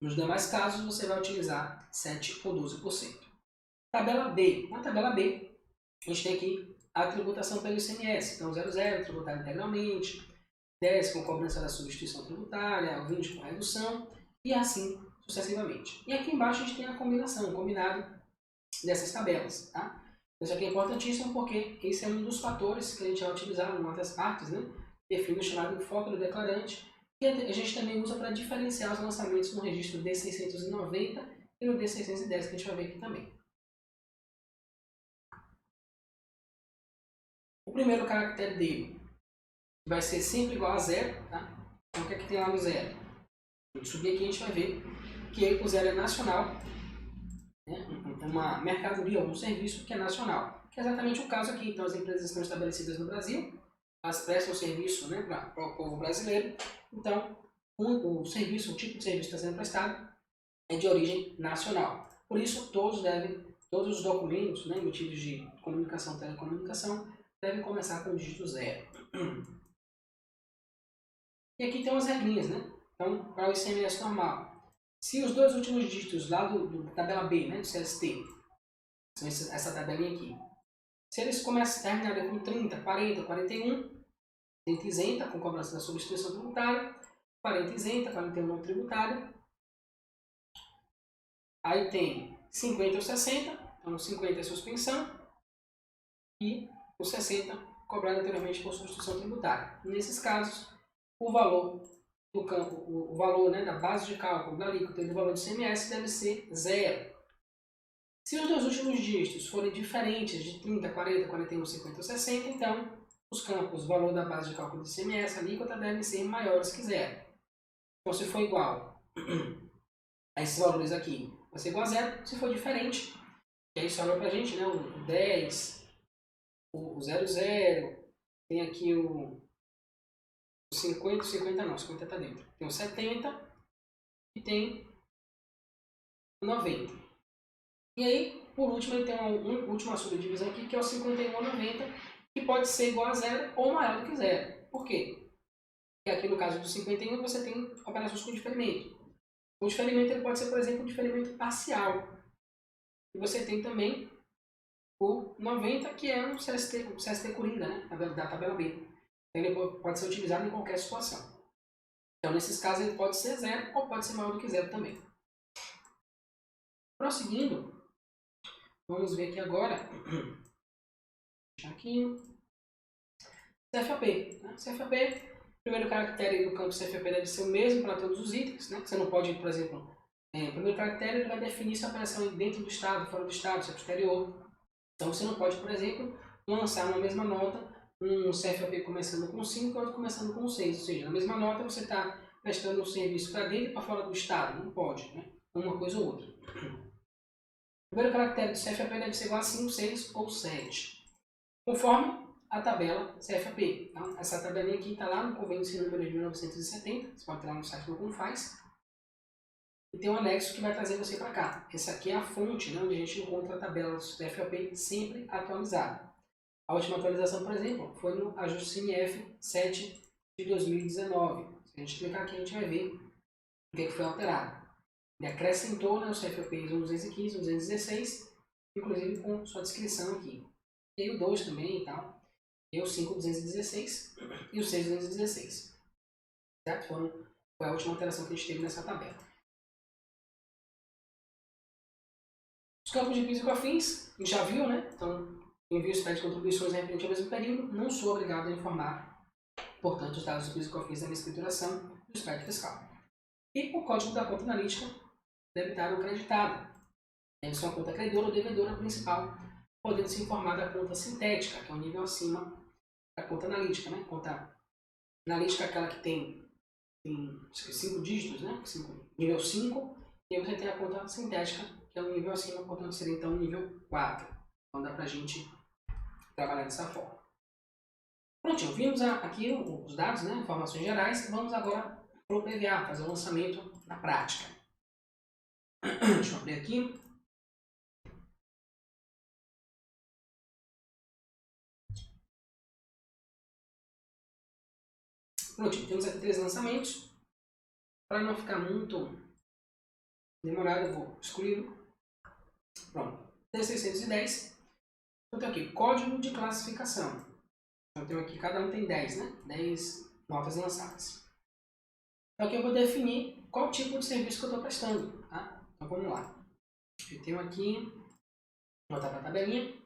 Nos demais casos, você vai utilizar 7% ou 12%. Tabela B. Na tabela B, a gente tem aqui a tributação pelo ICMS. Então, 00, tributar integralmente. 10 com cobrança da substituição tributária, o 20 com redução, e assim sucessivamente. E aqui embaixo a gente tem a combinação, o combinado dessas tabelas. Tá? Isso aqui é importantíssimo porque esse é um dos fatores que a gente vai utilizar em uma das partes, né? Define o chamado foco do declarante, que a gente também usa para diferenciar os lançamentos no registro D690 e no D610, que a gente vai ver aqui também. O primeiro caractere dele vai ser sempre igual a zero. Tá? Então o que é que tem lá no zero? A gente subir aqui, a gente vai ver que o zero é nacional, né? Uma mercadoria ou um serviço que é nacional, que é exatamente o caso aqui. Então as empresas estão estabelecidas no Brasil, elas prestam serviço, né, para o povo brasileiro, então o serviço, o tipo de serviço que está sendo prestado é de origem nacional. Por isso todos os documentos, né, emitidos de comunicação, telecomunicação, devem começar com o dígito 0. E aqui tem umas regrinhas, né? Então, para o ICMS normal, se os dois últimos dígitos lá da tabela B, né, do CST, são essa tabelinha aqui, se eles terminarem com 30, 40, 41, 30 isenta, com cobrança da substituição tributária, 40 isenta, 41 não tributária. Aí tem 50 ou 60, então 50 é suspensão, e o 60 cobrado anteriormente por substituição tributária. Nesses casos, o valor do campo, o valor, né, da base de cálculo da alíquota e do valor do ICMS deve ser 0. Se os dois últimos dígitos forem diferentes de 30, 40, 41, 50 ou 60, então os campos, o valor da base de cálculo do ICMS, a alíquota, devem ser maiores que 0. Então, se for igual a esses valores aqui, vai ser igual a 0. Se for diferente, que aí sobra pra gente, né, o 10, o 00, tem aqui o 50, 50 não, 50 tá dentro. Tem o 70 e tem o 90. E aí, por último, ele tem uma última subdivisão aqui, que é o 51 a 90, que pode ser igual a 0 ou maior do que 0. Por quê? Porque aqui no caso do 51 você tem operações com diferimento. O diferimento ele pode ser, por exemplo, um diferimento parcial. E você tem também o 90, que é um CST Coringa, né, da tabela B. Então, ele pode ser utilizado em qualquer situação. Então, nesses casos, ele pode ser 0 ou pode ser maior do que 0 também. Prosseguindo, vamos ver aqui agora. Aqui. CFAP. Né? CFAP, o primeiro caractere do campo CFAP deve ser o mesmo para todos os itens. Né? Você não pode, por exemplo, o primeiro caractere ele vai definir se a operação é dentro do estado, fora do estado, se é exterior. Então você não pode, por exemplo, lançar na mesma nota um CFAP começando com 5 e outro começando com 6. Ou seja, na mesma nota você está prestando um serviço para dentro e para fora do estado. Não pode, né? Uma coisa ou outra. O primeiro caractere do CFAP deve ser igual a 5, 6 ou 7. Conforme a tabela CFAP. Então, essa tabelinha aqui está lá no convênio de número de 1970. Você pode entrar no site do Confaz. E tem um anexo que vai trazer você para cá. Essa aqui é a fonte, né, onde a gente encontra a tabela do CFAP sempre atualizada. A última atualização, por exemplo, foi no ajuste CNF 7 de 2019. Se a gente clicar aqui, a gente vai ver o que foi alterado. Ele acrescentou, né, os CFAPs 215, 216, inclusive com sua descrição aqui. E o 2 também e tal. E o 5.216 e o 6.216. Certo? Foi a última alteração que a gente teve nessa tabela. Os campos de PIS e COFINS, a gente já viu, né? Então, envio os de contribuições referente ao mesmo período, não sou obrigado a informar, portanto, os dados do PIS e COFINS da minha escrituração do SPED fiscal. E o código da conta analítica debitada ou creditada. Deve ser uma conta credora ou devedora principal, podendo se informar da conta sintética, que é um nível acima da conta analítica, né? Conta analítica é aquela que tem 5 dígitos, né? Nível 5, e aí você tem a conta sintética, que é um nível acima, portanto seria então um nível 4. Então dá pra gente trabalhar dessa forma. Prontinho, vimos aqui os dados, né? Informações gerais, e vamos agora para o PVA, fazer o lançamento na prática. Deixa eu abrir aqui. Prontinho, temos aqui 3 lançamentos. Para não ficar muito demorado, eu vou excluir. Pronto, D610. Então tem aqui, código de classificação. Então tem aqui, cada um tem 10, né? 10 notas lançadas. Então aqui eu vou definir qual tipo de serviço que eu estou prestando. Tá? Então vamos lá. Eu tenho aqui, vou botar para a tabelinha,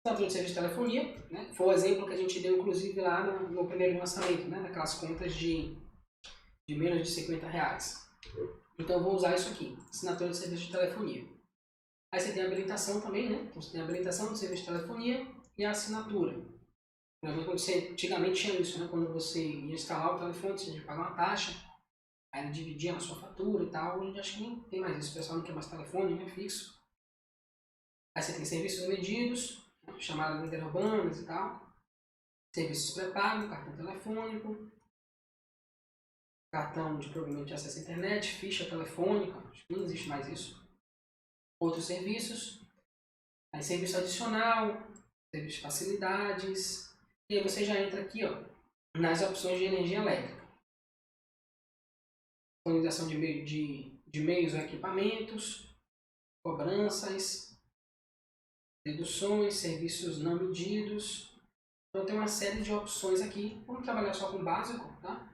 assinatura de serviço de telefonia, né? Foi o exemplo que a gente deu inclusive lá no primeiro lançamento, né? Daquelas contas de menos de R$50. Então eu vou usar isso aqui, assinatura de serviço de telefonia. Aí você tem a habilitação também, né? Então você tem a habilitação do serviço de telefonia e a assinatura. Antigamente tinha isso, né? Quando você ia instalar o telefone, você tinha que pagar uma taxa, aí ele dividia na sua fatura e tal. Hoje acho que nem tem mais isso, o pessoal não quer mais telefone, né? Fixo. Aí você tem serviços medidos, chamadas interurbanas e tal. Serviços pré-pago, cartão telefônico, cartão de programa de acesso à internet, ficha telefônica, acho que não existe mais isso. Outros serviços, aí serviço adicional, serviço de facilidades, e aí você já entra aqui ó, nas opções de energia elétrica. Disponibilização de meios ou equipamentos, cobranças, deduções, serviços não medidos. Então tem uma série de opções aqui. Vamos trabalhar só com o básico, tá?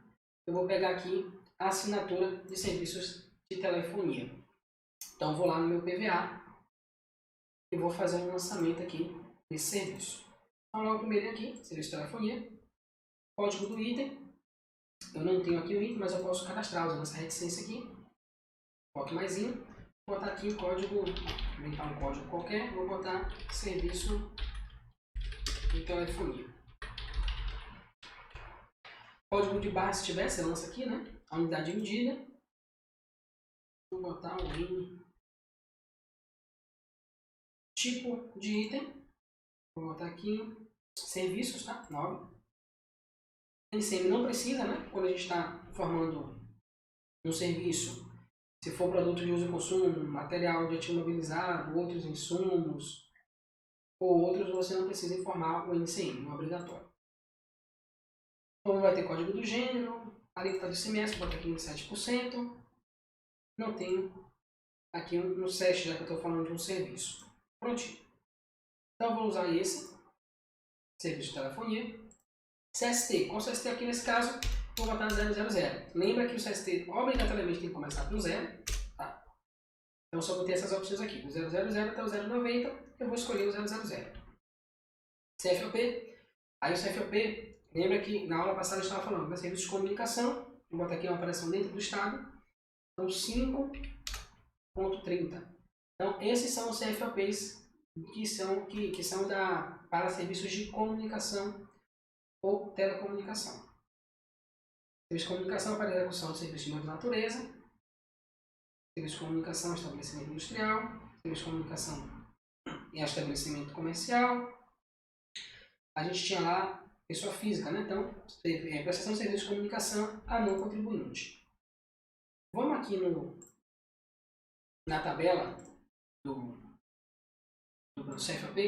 Eu vou pegar aqui a assinatura de serviços de telefonia. Então vou lá no meu PVA e vou fazer um lançamento aqui desse serviço. Então logo primeiro aqui, serviço de telefonia, código do item. Eu não tenho aqui o item, mas eu posso cadastrar usando essa reticência aqui. Coloque mais in, vou botar aqui o código, vou inventar um código qualquer, vou botar serviço de telefonia. Código de barra, se tiver, você lança aqui, né? A unidade de medida. Vou botar o IN. Tipo de item. Vou botar aqui serviços, tá? 9. NCM não precisa, né? Quando a gente está formando um serviço, se for produto de uso e consumo, material de ativo mobilizado, outros insumos ou outros, você não precisa informar o NCM, não é obrigatório. Então vai ter código do gênero, alíquota do semestre, bota aqui em 7%. Não tenho aqui no SEST, já que eu estou falando de um serviço. Prontinho. Então eu vou usar esse, serviço de telefonia. CST. Com o CST aqui nesse caso, vou botar 000. Lembra que o CST obrigatoriamente tem que começar com 0. Tá? Então só vou ter essas opções aqui, do 000 até o 090, eu vou escolher o 000. CFOP. Aí o CFOP, lembra que na aula passada eu estava falando de serviço de comunicação, vou botar aqui uma operação dentro do estado, então 5.30. Então esses são os CFOPs que são para serviços de comunicação ou telecomunicação. Serviço de comunicação para execução de serviços de outra natureza, serviço de comunicação e estabelecimento industrial, serviço de comunicação e estabelecimento comercial. A gente tinha lá pessoa física, né? Então, prestação de serviço de comunicação a não contribuinte. Vamos aqui na tabela do CFAP,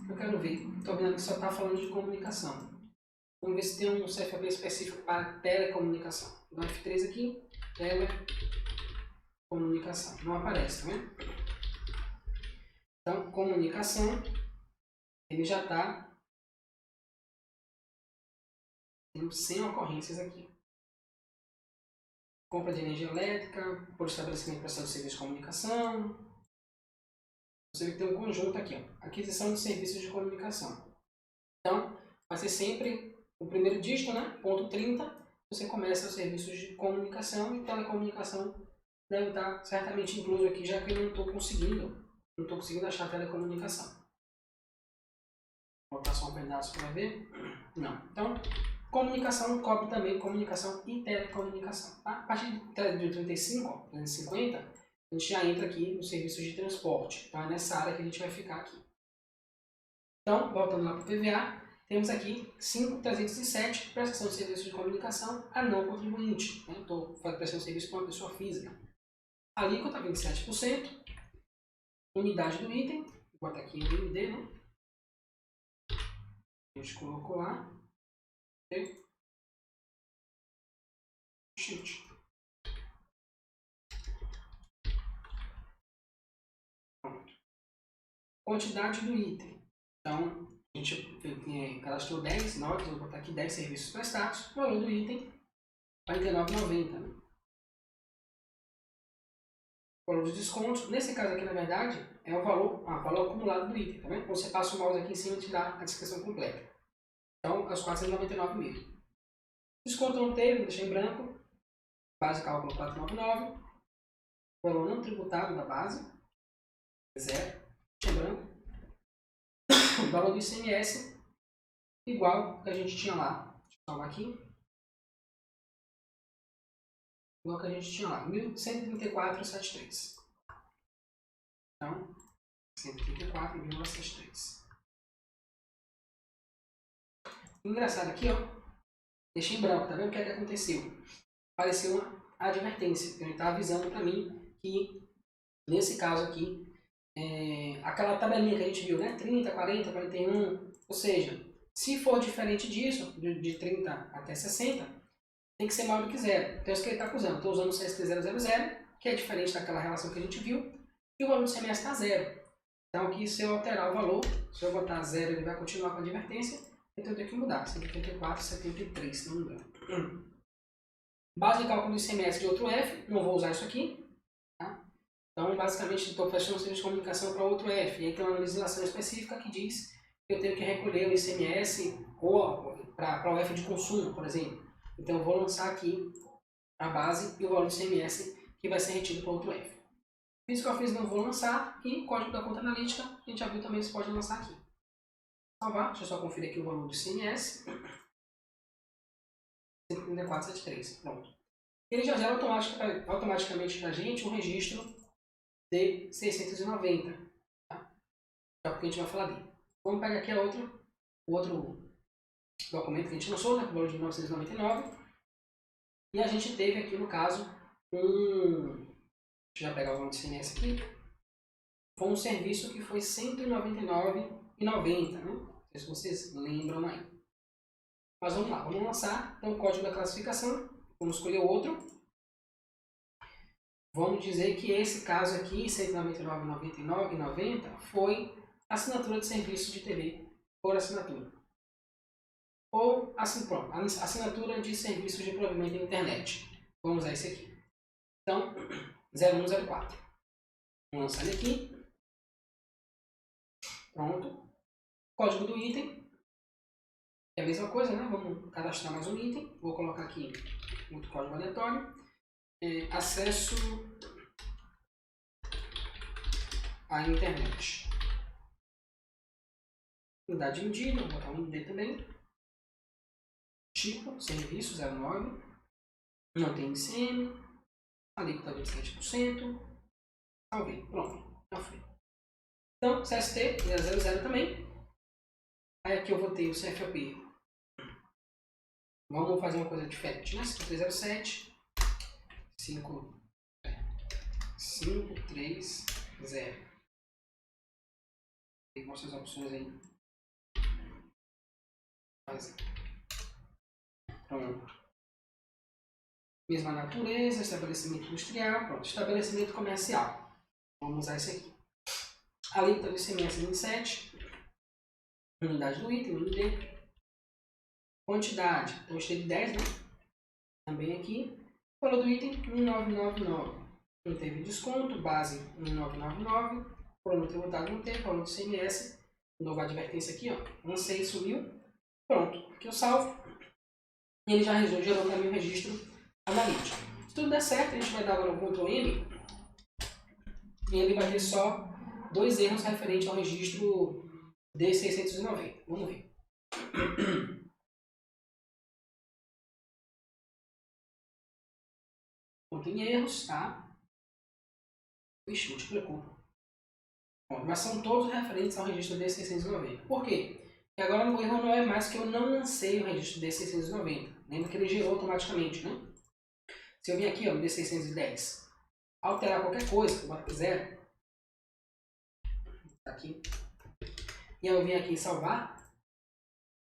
eu quero ver, estou vendo que só está falando de comunicação. Vamos ver se tem um CFAP específico para telecomunicação. Vou dar F3 aqui, telecomunicação. Não aparece, tá vendo? Então, comunicação, ele já está sem ocorrências aqui. Compra de energia elétrica, por estabelecimento de prestação de serviço de comunicação. Você vê que tem um conjunto aqui, ó, aquisição de serviços de comunicação. Então, vai ser sempre o primeiro dígito, né? Ponto 30, você começa os serviços de comunicação e telecomunicação deve estar certamente incluso aqui, já que eu não estou conseguindo achar telecomunicação. Vou botar só um pedaço para ver. Não. Então, comunicação cobre também comunicação e telecomunicação. Tá? A partir de 35, ó, 350, a gente já entra aqui nos serviços de transporte. Então é nessa área que a gente vai ficar aqui. Então, voltando lá para o PVA, temos aqui 5.307, prestação de serviços de comunicação a não contribuinte. Né? Estou prestando serviço para uma pessoa física. Alíquota 27%. Unidade do item, vou botar aqui em UND, né? A gente colocou lá. Okay. Shift. Pronto. Quantidade do item. Então, A gente cadastrou 10 notas, vou botar aqui 10 serviços prestados, o valor do item R$ 49,90. Né? O valor dos descontos, nesse caso aqui na verdade, é o valor acumulado do item, tá vendo? Você passa o mouse aqui em cima e te dá a descrição completa. Então, é os R$ 499 mesmo. Desconto não teve, vou deixar em branco. Base cálculo 499. Valor não tributado da base, 0, deixa em branco. O valor do ICMS, igual que a gente tinha lá. Deixa eu salvar aqui. Igual que a gente tinha lá, 1.134,73. Então, 134,73. Engraçado aqui, ó. Deixei em branco, tá vendo o que é que aconteceu? Apareceu uma advertência, que ele está avisando para mim que, nesse caso aqui, aquela tabelinha que a gente viu, né? 30, 40, 41, ou seja, se for diferente disso, de 30 até 60, tem que ser maior do que 0. Então, é isso que ele está acusando. Estou usando o CST000, que é diferente daquela relação que a gente viu, e o valor do CMS está 0. Então, aqui, se eu alterar o valor, se eu botar 0, ele vai continuar com a advertência, então eu tenho que mudar, 134,73, se não me engano. Base de cálculo do ICMS de outro F, não vou usar isso aqui. Tá? Então, basicamente, estou fechando um serviço de comunicação para outro F. E aí tem uma legislação específica que diz que eu tenho que recolher o ICMS para o F de consumo, por exemplo. Então, eu vou lançar aqui a base e o valor do ICMS que vai ser retido para outro F. Fiz o que eu fiz, não vou lançar. E código da conta analítica, a gente já viu também, você pode lançar aqui. Salvar, deixa eu só conferir aqui o valor do ICMS. 134,73. Pronto. Ele já gera automaticamente para a gente um registro de 690. Tá? É o que a gente vai falar dele. Vamos pegar aqui o outro documento que a gente lançou, né, com o valor de 1999. E a gente teve aqui, no caso, deixa eu já pegar o valor do ICMS aqui. Foi um serviço que foi R$ 199,90. Né? Não sei se vocês lembram aí. Mas vamos lá, vamos lançar. Então, o código da classificação. Vamos escolher outro. Vamos dizer que esse caso aqui, R$ 199,99,90, foi assinatura de serviço de TV por assinatura. Ou, assim, pronto, assinatura de serviço de provimento da internet. Vamos usar esse aqui. Então, 0104. Vamos lançar ele aqui. Pronto. Código do item. É a mesma coisa, né? Vamos cadastrar mais um item. Vou colocar aqui outro código aleatório. Acesso à internet. Unidade de medida, vou botar um ID também. Tipo, serviço 09. Não tem ICM. Alíquota 27%. Salvei. Pronto. Já foi. Então, CST 00 também. Aí aqui eu vou ter o CFOP. Vamos fazer uma coisa diferente, né? 5307 530. Mostra as opções aí. Pronto. Mesma natureza, estabelecimento industrial, pronto. Estabelecimento comercial. Vamos usar esse aqui. Alíquota do ICMS 27. Unidade do item, UND. Quantidade, então eu de 10, né? Também aqui. Valor do item, 1999. Não teve desconto, base 1999. Valor tributado não teve, valor do ICMS. Nova advertência aqui, ó. Lancei, sumiu. Pronto. Aqui eu salvo. E ele já gerou para mim o registro analítico. Se tudo der certo, a gente vai dar agora um Ctrl M. E ele vai ter só 2 erros referentes ao registro D690. Vamos ver. Não tem erros, tá? Ixi, multiplicou. Bom, mas são todos referentes ao registro D690. Por quê? Porque agora o erro não é mais que eu não lancei o registro D690. Lembra que ele gerou automaticamente, né? Se eu vim aqui, ó, no D610, alterar qualquer coisa, que eu boto 0, tá aqui, e eu vim aqui em salvar,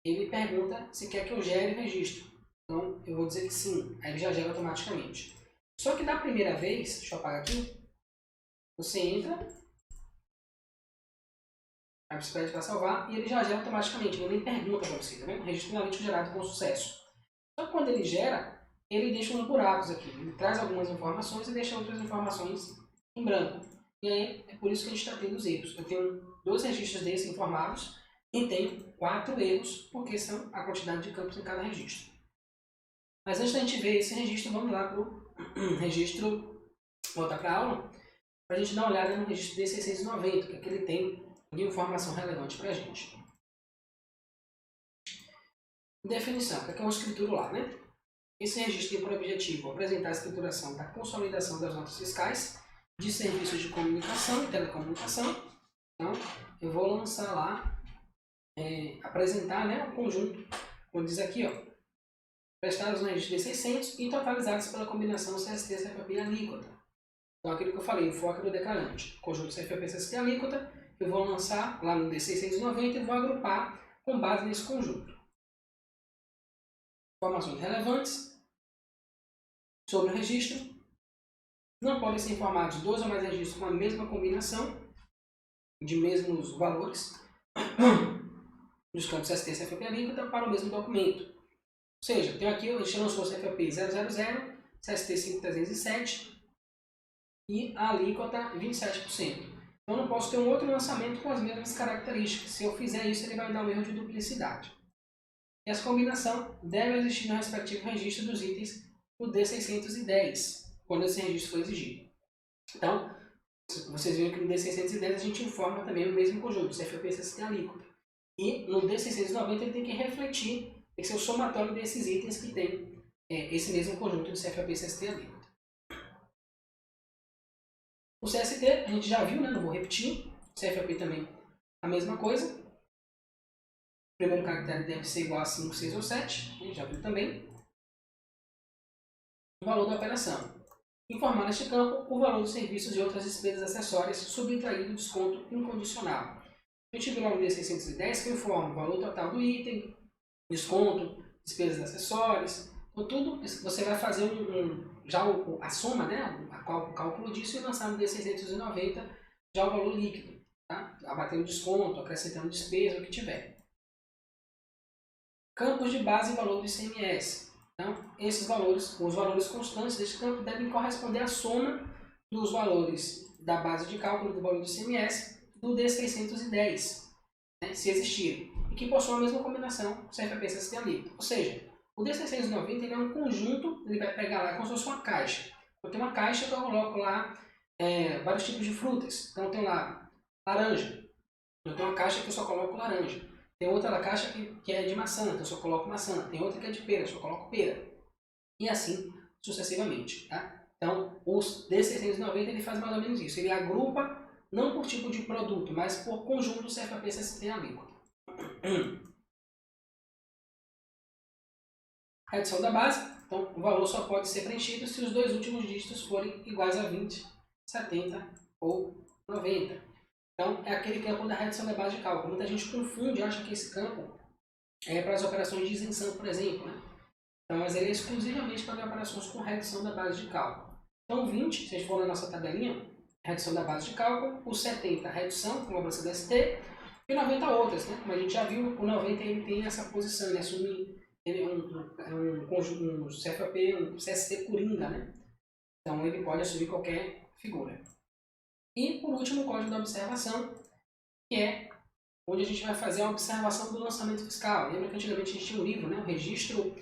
ele pergunta se quer que eu gere registro. Então, eu vou dizer que sim, aí ele já gera automaticamente. Só que da primeira vez, deixa eu apagar aqui, você entra, Aí você pede para salvar e ele já gera automaticamente, ele nem pergunta para você, tá vendo? Registro analítico gerado com sucesso. Então quando ele gera, ele deixa uns buracos aqui. Ele traz algumas informações e deixa outras informações em branco. E aí é por isso que a gente está tendo os erros. Eu tenho 2 registros desses informados e tenho 4 erros, porque são a quantidade de campos em cada registro. Mas antes da gente ver esse registro, vamos lá para o registro, voltar para a aula, para a gente dar uma olhada no registro D690, que é que ele tem de informação relevante para a gente. Definição, que é uma escritura lá, né? Esse registro tem por objetivo apresentar a escrituração da consolidação das notas fiscais de serviços de comunicação e telecomunicação. Então, eu vou lançar lá, apresentar, né, um conjunto, como diz aqui, ó, prestados no registro D600 e totalizados pela combinação CST, CFP e alíquota. Então, aquilo que eu falei, o foco do declarante, conjunto CFP, CST e alíquota, eu vou lançar lá no D690 e vou agrupar com base nesse conjunto. Informações relevantes sobre o registro. Não podem ser informados 2 ou mais registros com a mesma combinação de mesmos valores dos campos CST, CFP e alíquota para o mesmo documento. Ou seja, tenho aqui, a gente lançou o CFP 000, CST 5307 e a alíquota 27%. Então, eu não posso ter um outro lançamento com as mesmas características. Se eu fizer isso, ele vai me dar um erro de duplicidade. E essa combinação deve existir no respectivo registro dos itens do D610, quando esse registro for exigido. Então, vocês viram que no D610 a gente informa também o mesmo conjunto, CFP, CST e alíquota. E no D690 ele tem que refletir, tem que ser o somatório desses itens que tem esse mesmo conjunto de CFP, CST e alíquota. O CST a gente já viu, né? Não vou repetir. O CFP também a mesma coisa. O primeiro caractere deve ser igual a 5, 6 ou 7. A gente já viu também. O valor da operação. Informar neste campo o valor dos serviços e outras despesas acessórias subtraído do desconto incondicional. A gente viu lá no D610 que eu informo o valor total do item, desconto, despesas acessórias. Então, tudo você vai fazer já a soma, né, o cálculo disso e lançar no D690 já o valor líquido, tá? Abatendo desconto, acrescentando despesa, o que tiver. Campos de base e valor do ICMS. Então, esses valores, os valores constantes deste campo devem corresponder à soma dos valores da base de cálculo do valor do ICMS do D610, né, se existirem, e que possuam a mesma combinação CFP, CST e alíquota. Ou seja, o D690 ele é um conjunto, ele vai pegar lá como se fosse uma caixa. Eu tenho uma caixa que eu coloco lá vários tipos de frutas. Então, eu tenho lá laranja. Eu tenho uma caixa que eu só coloco laranja. Tem outra caixa que é de maçã, então eu só coloco maçã. Tem outra que é de pera, eu só coloco pera. E assim sucessivamente. Tá? Então, o D690 ele faz mais ou menos isso. Ele agrupa não por tipo de produto, mas por conjunto CFP, CST e alíquota. Redução da base. Então, o valor só pode ser preenchido se os 2 últimos dígitos forem iguais a 20, 70 ou 90. Então, é aquele campo da redução da base de cálculo. Muita gente confunde e acha que esse campo é para as operações de isenção, por exemplo. Né? Então, mas ele é exclusivamente para as operações com redução da base de cálculo. Então, 20, se a gente for na nossa tabelinha, redução da base de cálculo, o 70, redução, com cobrança do ST, e 90 outras. Né? Como a gente já viu, o 90 ele tem essa posição, ele assume um CFP, um CST coringa. Né? Então, ele pode assumir qualquer figura. E, por último, o código da observação, que é onde a gente vai fazer a observação do lançamento fiscal. Lembra que antigamente a gente tinha um livro, né? O registro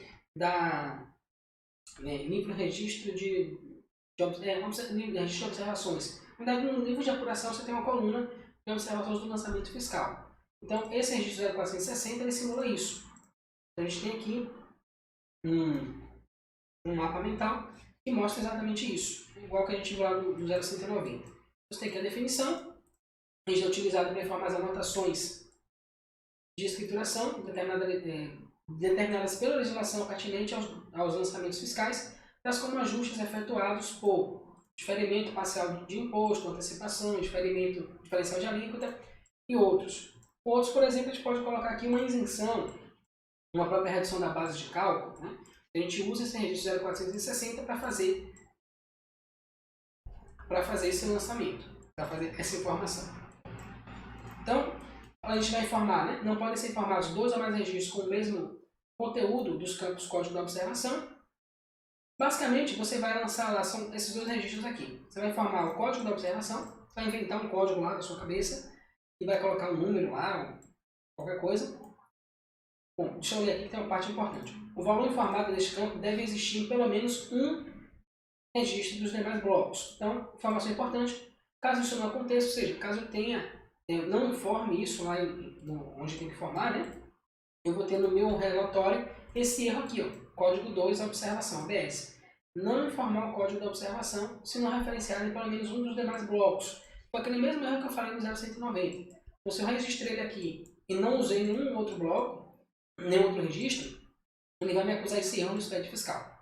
livro registro de observações. Na verdade, no livro de apuração você tem uma coluna de observações do lançamento fiscal. Então, esse registro 0460 ele simula isso. Então, a gente tem aqui um mapa mental que mostra exatamente isso, igual que a gente viu lá no 0190. Você tem aqui a definição, a gente é utilizado para informar as anotações de escrituração determinadas pela legislação pertinente aos lançamentos fiscais, tais como ajustes efetuados por diferimento parcial de imposto, antecipação, diferencial de alíquota e outros. Outros, por exemplo, a gente pode colocar aqui uma isenção, uma própria redução da base de cálculo. Né? A gente usa esse registro 0460 para fazer esse lançamento, para fazer essa informação. Então, a gente vai informar, né? Não podem ser informados 2 ou mais registros com o mesmo conteúdo dos campos código da observação. Basicamente, você vai lançar lá, são esses 2 registros aqui. Você vai informar o código da observação, você vai inventar um código lá da sua cabeça e vai colocar um número lá, qualquer coisa. Bom, deixa eu ler aqui que tem uma parte importante. O valor informado deste campo deve existir em pelo menos um registro dos demais blocos. Então, informação importante. Caso isso não aconteça, ou seja, caso eu não informe isso lá onde tem que informar, né? Eu vou ter no meu relatório esse erro aqui, ó, código 2 da observação, ABS. Não informar o código da observação se não referenciado em pelo menos um dos demais blocos. Foi aquele mesmo erro que eu falei no 0190. Então, se eu registrei ele aqui e não usei nenhum outro bloco, nenhum outro registro, ele vai me acusar esse erro no SPED fiscal.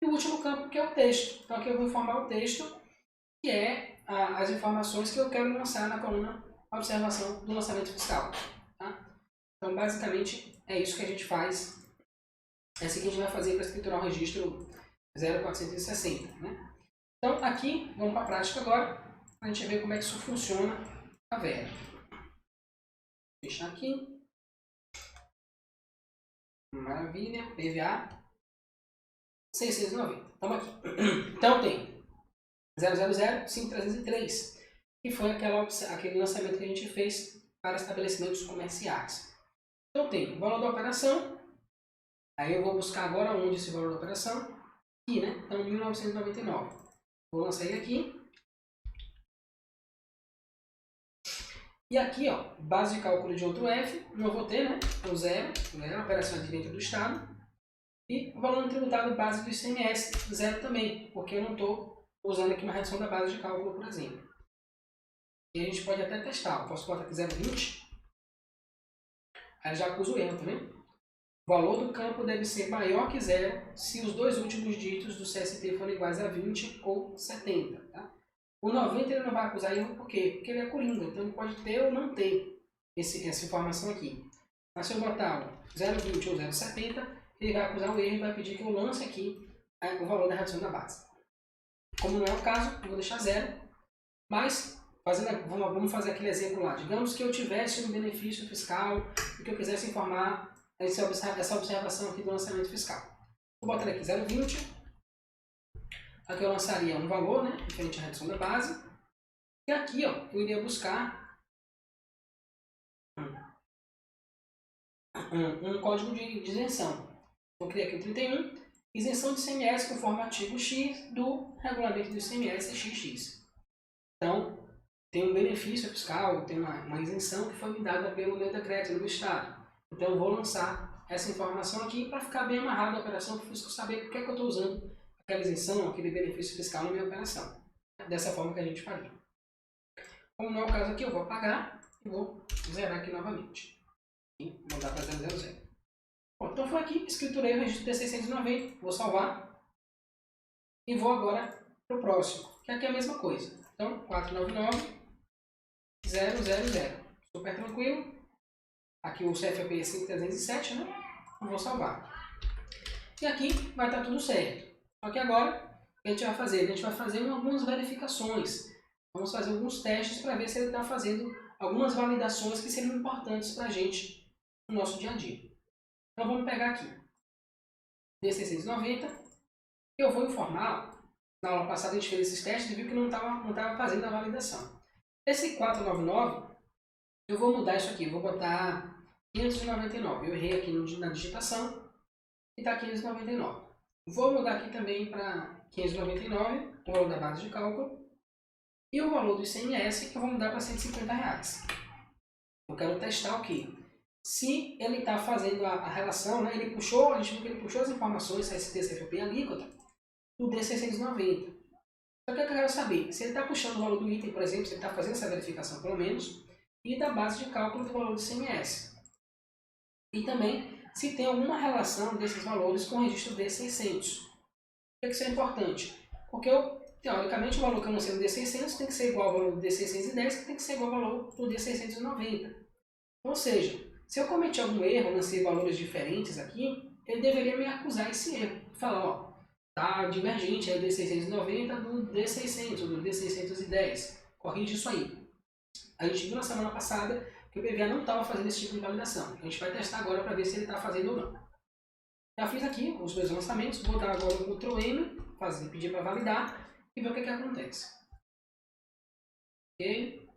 E o último campo, que é o texto. Então, aqui eu vou informar o texto, que é as informações que eu quero lançar na coluna observação do lançamento fiscal. Tá? Então, basicamente, é isso que a gente faz. É assim que a gente vai fazer para escriturar o registro 0460. Né? Então, aqui, vamos para a prática agora, para a gente ver como é que isso funciona a Vera. Vou fechar aqui. Maravilha. PVA 690. Estamos aqui. Então, tem 000-5303, que foi aquele lançamento que a gente fez para estabelecimentos comerciais. Então, tem o valor da operação. Aí eu vou buscar agora onde esse valor da operação. Aqui, né? Então, 1999. Vou lançar ele aqui. E aqui, ó, base de cálculo de outro F. Não vou ter, né? Então, zero. Operação dentro do Estado. E o valor tributado base do ICMS, zero também, porque eu não estou usando aqui uma redução da base de cálculo, por exemplo. E a gente pode até testar. Eu posso botar aqui 0,20. Aí já acusa o erro, tá vendo? O valor do campo deve ser maior que zero se os 2 últimos dígitos do CST forem iguais a 20 ou 70. Tá? O 90 ele não vai acusar erro, por quê? Porque ele é coringa, então ele pode ter ou não ter essa informação aqui. Mas se eu botar 0,20 ou 0,70, ele vai acusar o erro e vai pedir que eu lance aqui o valor da redução da base. Como não é o caso, eu vou deixar zero, mas vamos fazer aquele exemplo lá. Digamos que eu tivesse um benefício fiscal e que eu quisesse informar essa observação aqui do lançamento fiscal. Vou botar aqui 0,20. Aqui eu lançaria um valor, né, referente à redução da base. E aqui, ó, eu iria buscar um código de isenção. Vou criar aqui o 31, isenção de ICMS conforme artigo X do regulamento do ICMS XX. Então, tem um benefício fiscal, tem uma isenção que foi me dada pelo meu decreto do Estado. Então, eu vou lançar essa informação aqui para ficar bem amarrado na operação, para o fisco saber por que eu estou usando aquela isenção, aquele benefício fiscal na minha operação. Dessa forma que a gente faria. Como não é o caso aqui, eu vou apagar e vou zerar aqui novamente. E mandar para 000. Bom, então foi aqui, escriturei o registro D690, vou salvar e vou agora para o próximo, que aqui é a mesma coisa. Então, 499 000, super tranquilo. Aqui o CFP é 5307, né? Vou salvar. E aqui vai estar tudo certo. Só que agora, o que a gente vai fazer? A gente vai fazer algumas verificações. Vamos fazer alguns testes para ver se ele está fazendo algumas validações que seriam importantes para a gente no nosso dia a dia. Então vamos pegar aqui D690. Eu vou informar, na aula passada a gente fez esses testes e viu que não estava fazendo a validação. Esse 499, eu vou mudar isso aqui, eu vou botar 599. Eu errei aqui na digitação e está 599. Vou mudar aqui também para 599, o valor da base de cálculo. E o valor do ICMS eu vou mudar para R$150. Eu quero testar o quê? Se ele está fazendo a relação, né? A gente viu que ele puxou as informações CST, CFP e alíquota do D690. Só que eu quero saber se ele está puxando o valor do item, por exemplo, se ele está fazendo essa verificação pelo menos, e da base de cálculo do valor do ICMS. E também se tem alguma relação desses valores com o registro D600. Por que isso é importante? Porque teoricamente o valor que eu lancei no D600 tem que ser igual ao valor do D610, que tem que ser igual ao valor do D690. Ou seja, se eu cometi algum erro, lancei valores diferentes aqui, ele deveria me acusar esse erro. Falar, ó, tá divergente aí o D690 do D600 ou do D610. Corrige isso aí. A gente viu na semana passada que que o PVA não estava fazendo esse tipo de validação. A gente vai testar agora para ver se ele está fazendo ou não. Já fiz aqui os meus lançamentos, vou dar agora o Ctrl M, pedir para validar e ver o que acontece. Ok.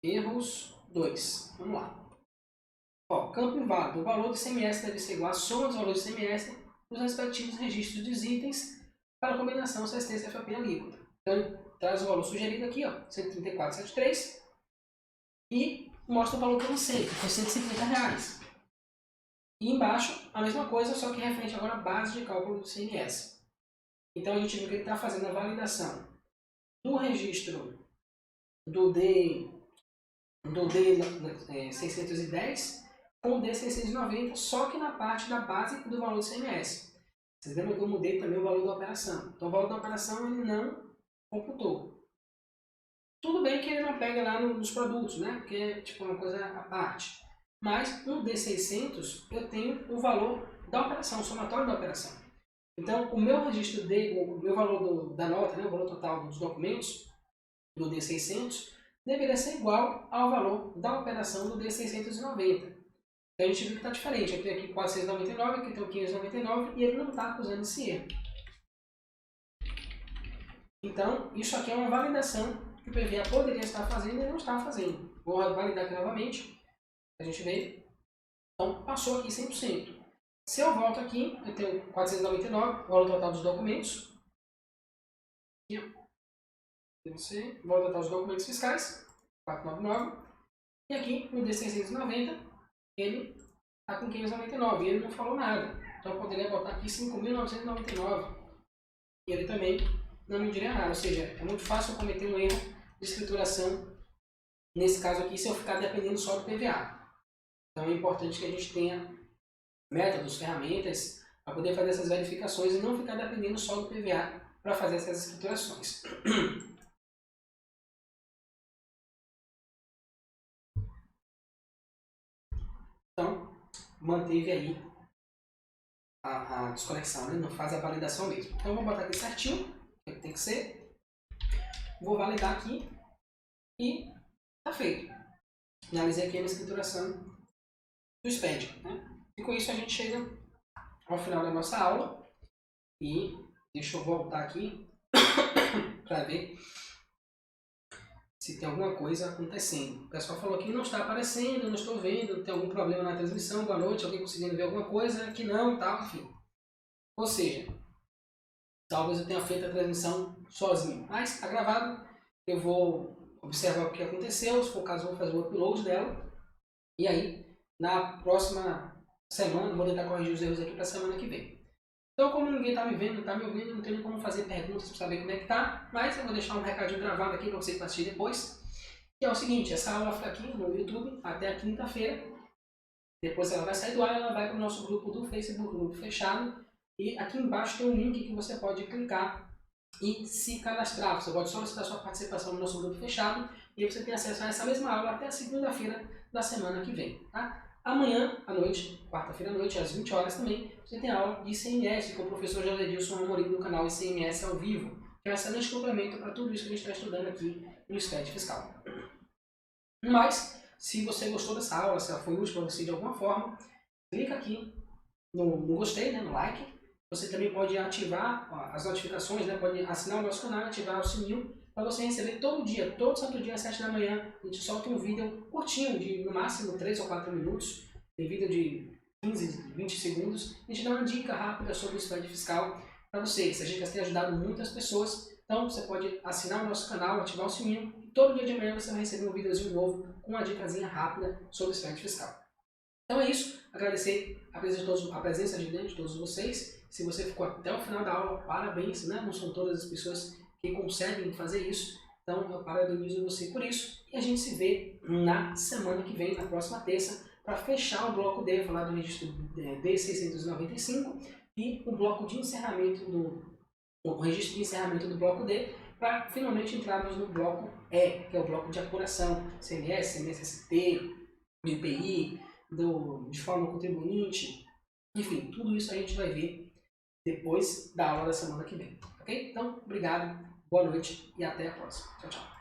Erros 2. Vamos lá. Ó, campo inválido. O valor do ICMS deve ser igual à soma dos valores do ICMS dos respectivos registros dos itens para a combinação assistência FAP alíquota. Então, traz o valor sugerido aqui, ó, 134,73 e mostra o valor que eu lancei, que foi R$150. E embaixo, a mesma coisa, só que referente agora à base de cálculo do ICMS. Então, a gente viu que ele está fazendo a validação do registro do D610 com o D690, só que na parte da base do valor do ICMS. Vocês lembram que eu mudei também o valor da operação. Então, o valor da operação ele não computou. Tudo bem que ele não pega lá nos produtos, né? Porque é tipo uma coisa à parte. Mas no D600 eu tenho o valor da operação, o somatório da operação. Então, o meu registro o meu valor da nota, né, o valor total dos documentos do D600, deveria ser igual ao valor da operação do D690. Então, a gente viu que está diferente. Eu tenho aqui 499, aqui tenho 599 e ele não está acusando esse erro. Então, isso aqui é uma validação que o PVA poderia estar fazendo e não está fazendo. Vou validar aqui novamente, para a gente ver. Então, passou aqui 100%. Se eu volto aqui, eu tenho 499, o valor total dos documentos. Aqui, ó. O valor total dos documentos fiscais, 499. E aqui, no D690, ele está com 599 e ele não falou nada. Então, eu poderia botar aqui 5.999. E ele também não me diria nada. Ou seja, é muito fácil cometer um erro de escrituração, nesse caso aqui, se eu ficar dependendo só do PVA. Então, é importante que a gente tenha métodos, ferramentas, para poder fazer essas verificações e não ficar dependendo só do PVA para fazer essas escriturações. Então, manteve aí a desconexão, né? Não faz a validação mesmo. Então, vou botar aqui certinho, o que tem que ser. Vou validar aqui e está feito. Finalizei aqui a minha escrituração do SPED, né? E com isso a gente chega ao final da nossa aula e deixa eu voltar aqui para ver se tem alguma coisa acontecendo. O pessoal falou que não está aparecendo, não estou vendo, tem algum problema na transmissão, boa noite, alguém conseguindo ver alguma coisa, que não, tal, enfim. Ou seja, talvez eu tenha feito a transmissão sozinho, mas está gravado, eu vou observar o que aconteceu, se for o caso eu vou fazer o upload dela, e aí na próxima semana, vou tentar corrigir os erros aqui para a semana que vem. Então, como ninguém está me vendo, está me ouvindo, não tenho como fazer perguntas para saber como é que está, mas eu vou deixar um recadinho gravado aqui para você que vai assistir depois. Que é o seguinte, essa aula fica aqui no YouTube até a quinta-feira. Depois ela vai sair do ar, ela vai para o nosso grupo do Facebook, grupo fechado. E aqui embaixo tem um link que você pode clicar e se cadastrar. Você pode solicitar sua participação no nosso grupo fechado e você tem acesso a essa mesma aula até a segunda-feira da semana que vem, tá? Amanhã à noite, quarta-feira à noite, às 20 horas também, você tem aula de ICMS com o professor José Dilson Amorim no canal ICMS ao vivo, que é um excelente complemento para tudo isso que a gente está estudando aqui no SPED Fiscal. Mas, se você gostou dessa aula, se ela foi útil para você de alguma forma, clica aqui no gostei, né, no like. Você também pode ativar as notificações, né, pode assinar o nosso canal e ativar o sininho para você receber todo dia, todo santo dia às 7 da manhã. A gente solta um vídeo curtinho, de no máximo 3 ou 4 minutos. Tem vídeo de 15, 20 segundos. A gente dá uma dica rápida sobre o SPED fiscal para você. Essas dicas têm ajudado muitas pessoas. Então você pode assinar o nosso canal, ativar o sininho. E todo dia de manhã você vai receber um videozinho novo com uma dicasinha rápida sobre o SPED fiscal. Então é isso. Agradecer a presença de todos vocês. Se você ficou até o final da aula, parabéns, né? Não são todas as pessoas que conseguem fazer isso. Então eu parabenizo você por isso. E a gente se vê na semana que vem, na próxima terça, para fechar o bloco D, falar do registro D695 e o bloco de encerramento o registro de encerramento do bloco D, para finalmente entrarmos no bloco E, que é o bloco de apuração, CMS, CMS-ST, IPI, de forma contribuinte, enfim, tudo isso a gente vai ver depois da aula da semana que vem, ok? Então, obrigado, boa noite e até a próxima. Tchau, tchau.